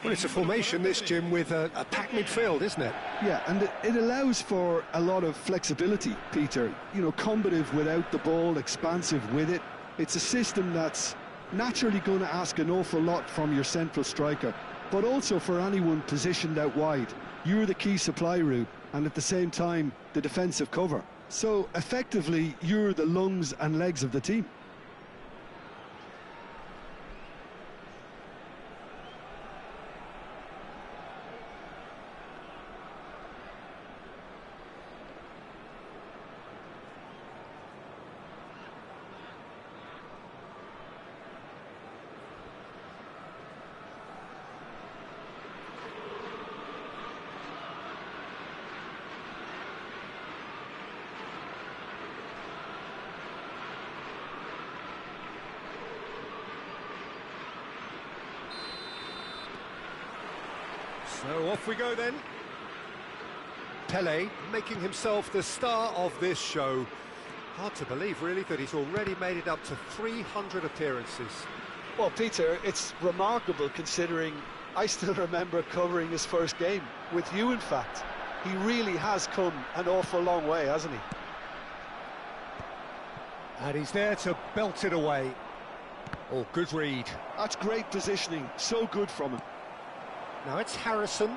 Well, it's a formation, this, Jim, with a packed midfield, isn't it? Yeah, and it allows for a lot of flexibility, Peter. You know, combative without the ball, expansive with it. It's a system that's naturally going to ask an awful lot from your central striker, but also for anyone positioned out wide. You're the key supply route, and at the same time, the defensive cover. So, effectively, you're the lungs and legs of the team. So off we go then. Pelé making himself the star of this show. Hard to believe, really, that he's already made it up to 300 appearances. Well, Peter, it's remarkable considering I still remember covering his first game, with you in fact. He really has come an awful long way, hasn't he? And he's there to belt it away. Oh, good read. That's great positioning, so good from him. Now it's Harrison.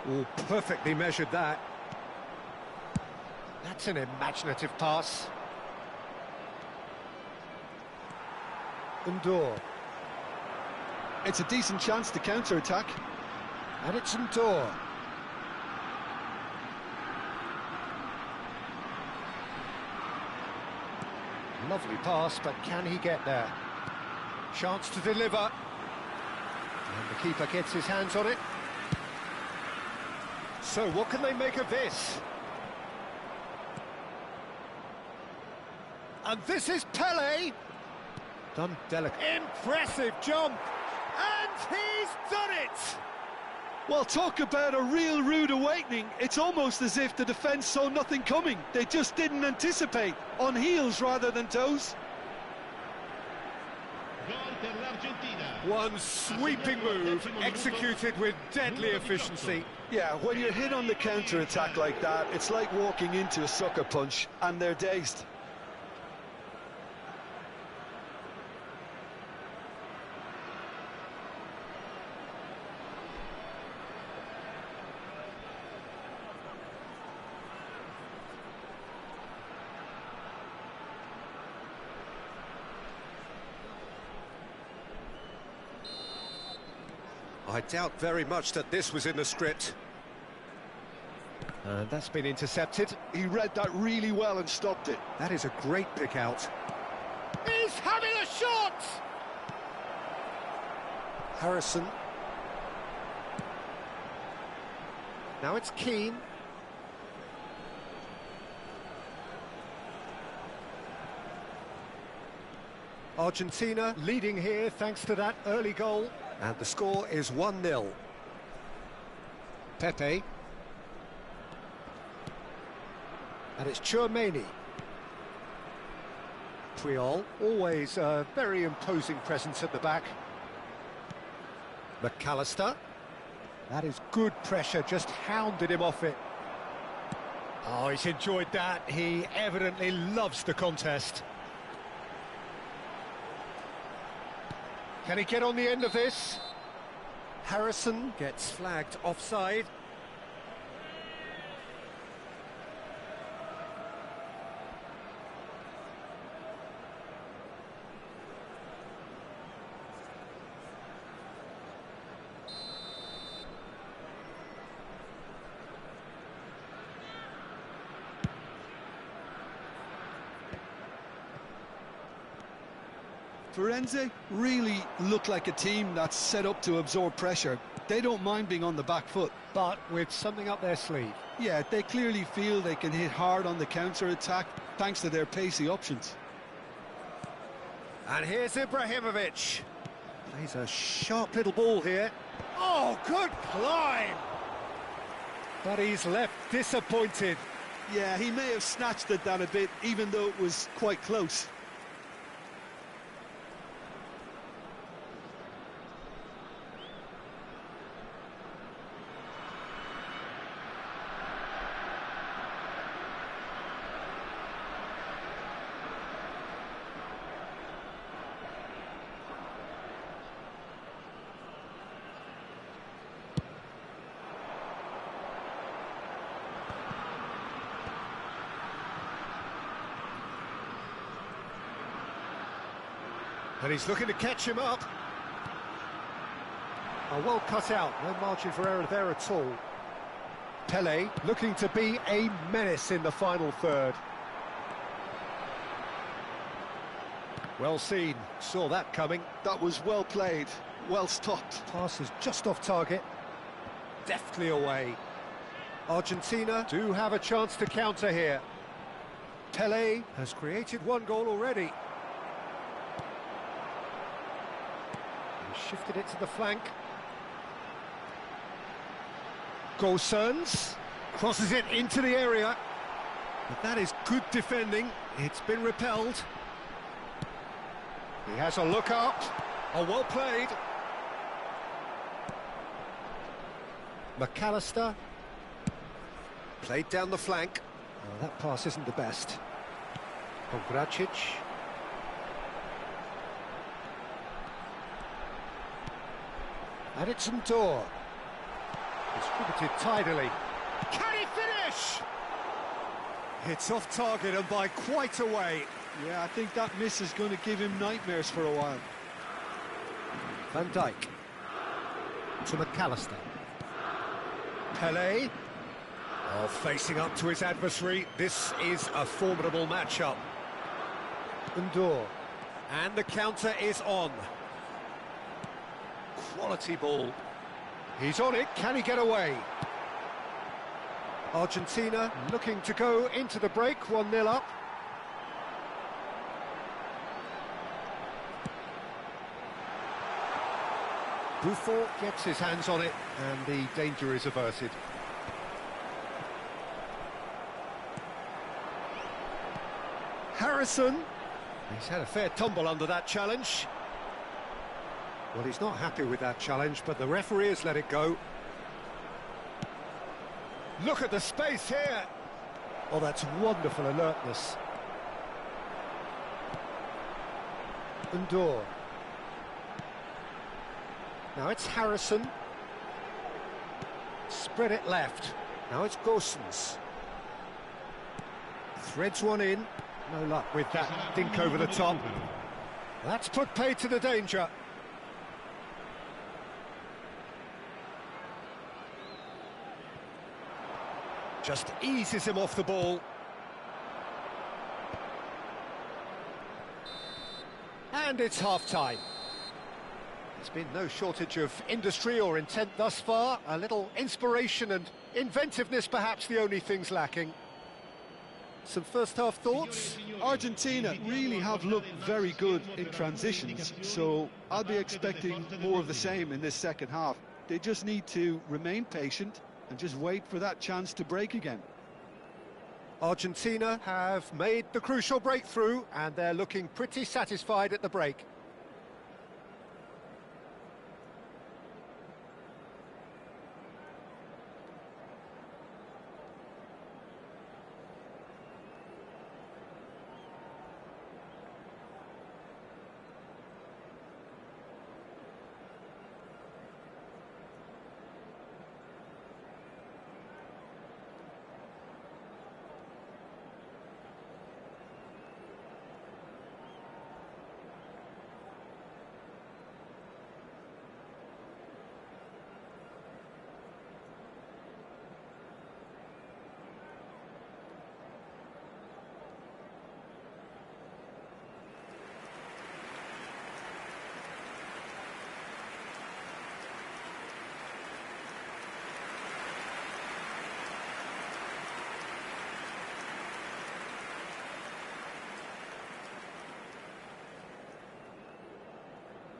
Oh, perfectly measured that. That's an imaginative pass. Ndor. It's a decent chance to counter-attack. And it's Ndor. Lovely pass, but can he get there? Chance to deliver. And the keeper gets his hands on it. So what can they make of this? And this is Pelé. Done delicate. Impressive jump. And he's done it! Well, talk about a real rude awakening. It's almost as if the defence saw nothing coming. They just didn't anticipate. On heels rather than toes. One sweeping move, executed with deadly efficiency. Yeah, when you're hit on the counter-attack like that, it's like walking into a sucker punch, and they're dazed. I doubt very much that this was in the script. And that's been intercepted. He read that really well and stopped it. That is a great pick out. He's having a shot! Harrison. Now it's Keane. Argentina leading here thanks to that early goal. And the score is 1-0. Pepe. And it's Tchouaméni. Puyol, always a very imposing presence at the back. McAllister. That is good pressure, just hounded him off it. Oh, he's enjoyed that. He evidently loves the contest. Can he get on the end of this? Harrison gets flagged offside. Firenze really look like a team that's set up to absorb pressure. They don't mind being on the back foot. But with something up their sleeve. Yeah, they clearly feel they can hit hard on the counter-attack thanks to their pacey options. And here's Ibrahimovic. Plays a sharp little ball here. Oh, good climb! But he's left disappointed. Yeah, he may have snatched at that a bit, even though it was quite close. And he's looking to catch him up. Oh, well cut out, no margin for error there at all. Pele looking to be a menace in the final third. Well seen, saw that coming. That was well played, well stopped. Pass is just off target, deftly away. Argentina do have a chance to counter here. Pele has created one goal already. Shifted it to the flank. Gosens crosses it into the area. But that is good defending. It's been repelled. He has a look up. Oh, well played. McAllister. Played down the flank. Oh, that pass isn't the best. Povracic. And it's Ndor. Distributed tidily. Can he finish? It's off target and by quite a way. Yeah, I think that miss is going to give him nightmares for a while. Van Dijk. To McAllister. Pele. Oh, facing up to his adversary. This is a formidable matchup. Ndor. And the counter is on. Quality ball. He's on it, can he get away? Argentina looking to go into the break, 1-0 up. Buffon gets his hands on it, and the danger is averted. Harrison. He's had a fair tumble under that challenge. Well, he's not happy with that challenge, but the referee has let it go. Look at the space here. Oh, that's wonderful alertness. Ndor. Now it's Harrison. Spread it left. Now it's Gosens. Threads one in. No luck with that dink over the top. That's put paid to the danger. Just eases him off the ball. And it's half-time. There's been no shortage of industry or intent thus far. A little inspiration and inventiveness, perhaps the only things lacking. Some first-half thoughts? Argentina really have looked very good in transitions, so I'll be expecting more of the same in this second half. They just need to remain patient and just wait for that chance to break again. Argentina have made the crucial breakthrough, and they're looking pretty satisfied at the break.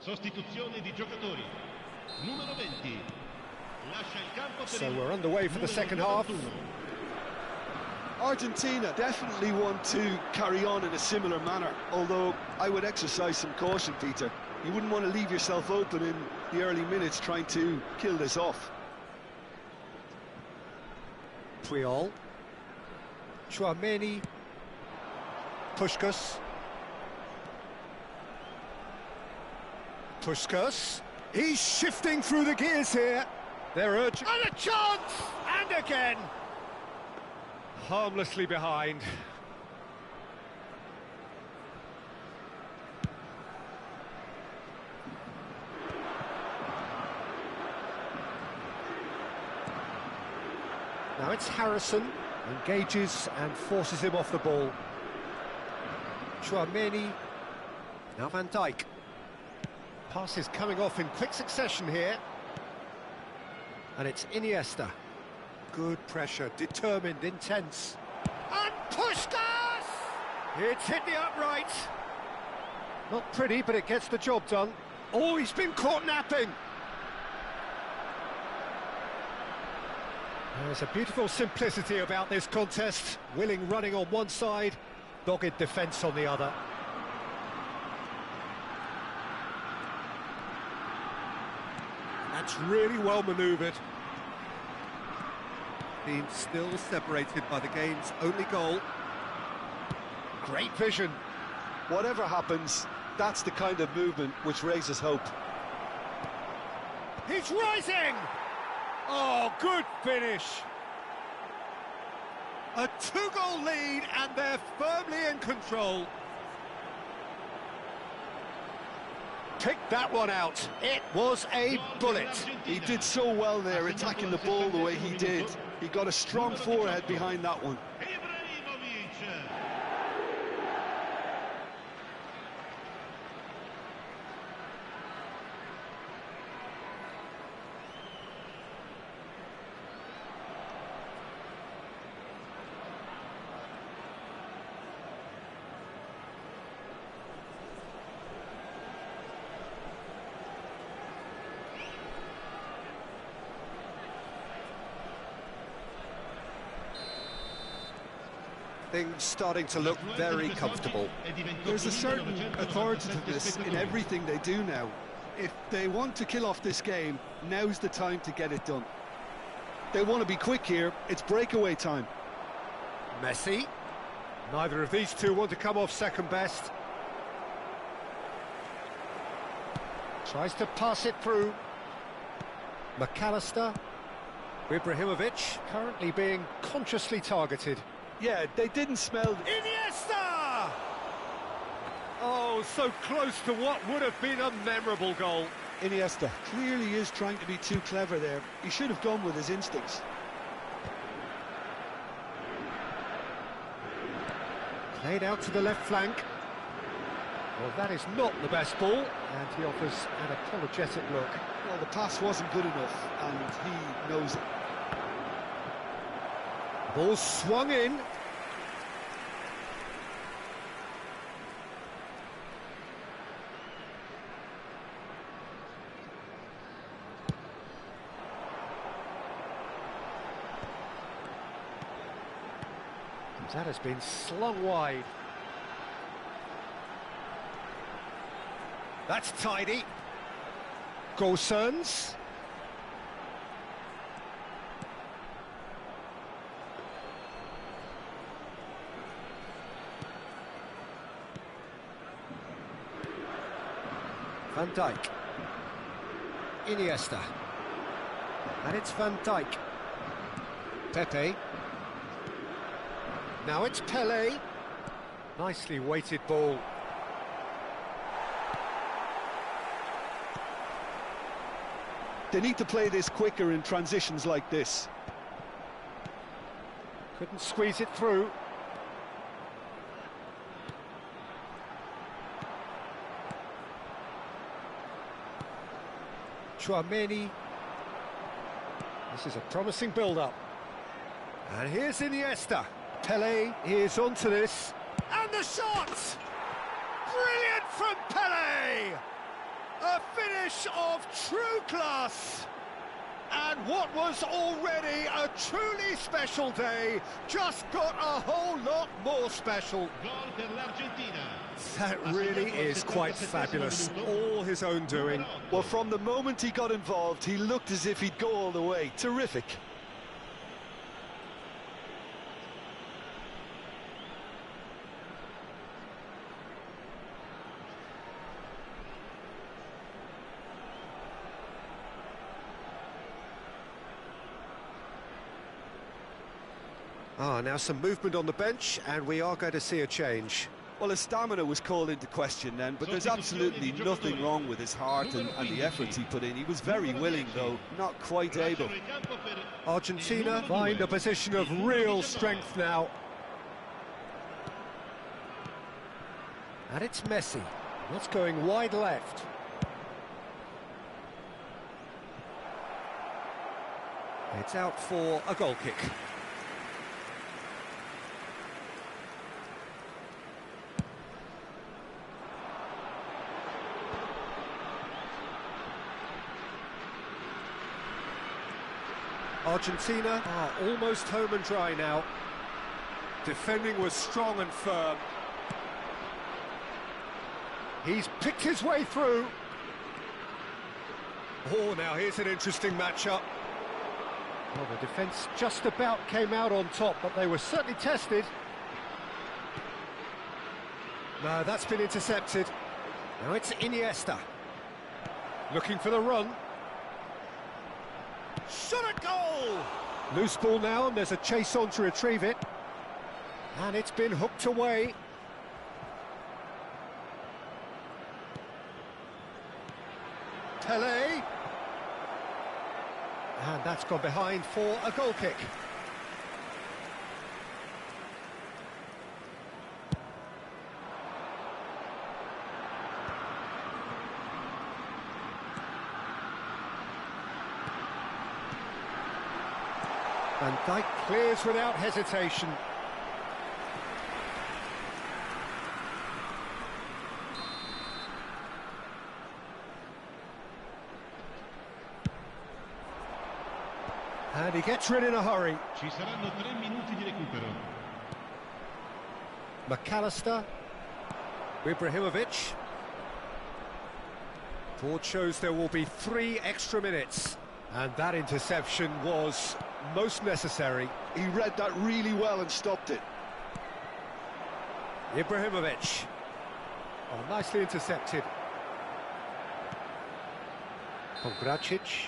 Sostituzione di giocatori. Numero 20. Lascia il campo per So il we're underway for the second half. 91. Argentina definitely want to carry on in a similar manner, although I would exercise some caution, Peter. You wouldn't want to leave yourself open in the early minutes trying to kill this off. Puyol. Chouameni. Puskas. Puskas. He's shifting through the gears here. They're urging. And a chance! And again! Harmlessly behind. Now it's Harrison, engages and forces him off the ball. Chouameni, now Van Dijk. Passes coming off in quick succession here. And it's Iniesta. Good pressure, determined, intense. And Puskas! It's hit the upright. Not pretty, but it gets the job done. Oh, he's been caught napping. There's a beautiful simplicity about this contest. Willing running on one side, dogged defence on the other. That's really well manoeuvred. Team still separated by the game's only goal. Great vision. Whatever happens, that's the kind of movement which raises hope. He's rising! Oh, good finish. A 2-goal lead and they're firmly in control. Pick that one out. It was a bullet. He did so well there, attacking the ball the way he did. He got a strong forehead behind that one. Ibrahimovic. Things starting to look very comfortable. There's a certain authoritativeness in everything they do now. If they want to kill off this game, now's the time to get it done. They want to be quick here, it's breakaway time. Messi. Neither of these two want to come off second best. Tries to pass it through. McAllister. Ibrahimovic currently being consciously targeted. Yeah, they didn't smell... Iniesta! Oh, so close to what would have been a memorable goal. Iniesta clearly is trying to be too clever there. He should have gone with his instincts. Played out to the left flank. Well, that is not the best ball, and he offers an apologetic look. Well, the pass wasn't good enough, and he knows it. Ball swung in. That has been slung wide. That's tidy. Gosens. Van Dijk. Iniesta. And it's Van Dijk. Pepe. Now it's Pelé. Nicely weighted ball. They need to play this quicker in transitions like this. Couldn't squeeze it through. Chouameni. This is a promising build-up. And here's Iniesta. Pelé is onto this. And the shot! Brilliant from Pelé! A finish of true class! And what was already a truly special day just got a whole lot more special. Gol per l'Argentina. That really is quite fabulous, all his own doing. Well, from the moment he got involved, he looked as if he'd go all the way. Terrific. Now some movement on the bench, and we are going to see a change. Well, his stamina was called into question then, but there's absolutely nothing wrong with his heart and the efforts he put in. He was very willing, though, not quite able. Argentina find a position of real strength now. And it's Messi. That's going wide left. It's out for a goal kick. Argentina are almost home and dry now. Defending was strong and firm. He's picked his way through. Oh, now here's an interesting matchup. Well, the defence just about came out on top, but they were certainly tested. No, that's been intercepted. Now it's Iniesta. Looking for the run. Shot at goal! Loose ball now, and there's a chase on to retrieve it. And it's been hooked away. Pelé. And that's gone behind for a goal kick. Van Dijk clears without hesitation. And he gets rid in a hurry. Ci saranno 3 minuti di recupero. McAllister. Ibrahimovic. Board shows there will be 3 extra minutes. And that interception was most necessary. He read that really well and stopped it. Ibrahimovic. Oh, nicely intercepted. Pongracic.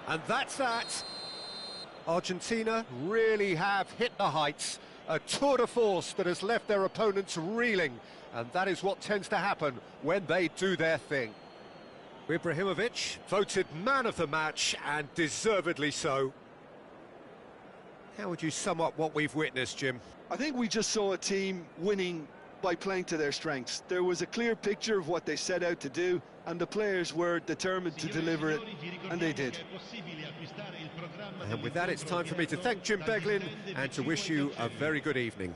And that's that. Argentina really have hit the heights. A tour de force that has left their opponents reeling. And that is what tends to happen when they do their thing. Ibrahimovic voted man of the match, and deservedly so. How would you sum up what we've witnessed, Jim? I think we just saw a team winning by playing to their strengths. There was a clear picture of what they set out to do, and the players were determined to deliver it, and they did. And with that, it's time for me to thank Jim Beglin and to wish you a very good evening.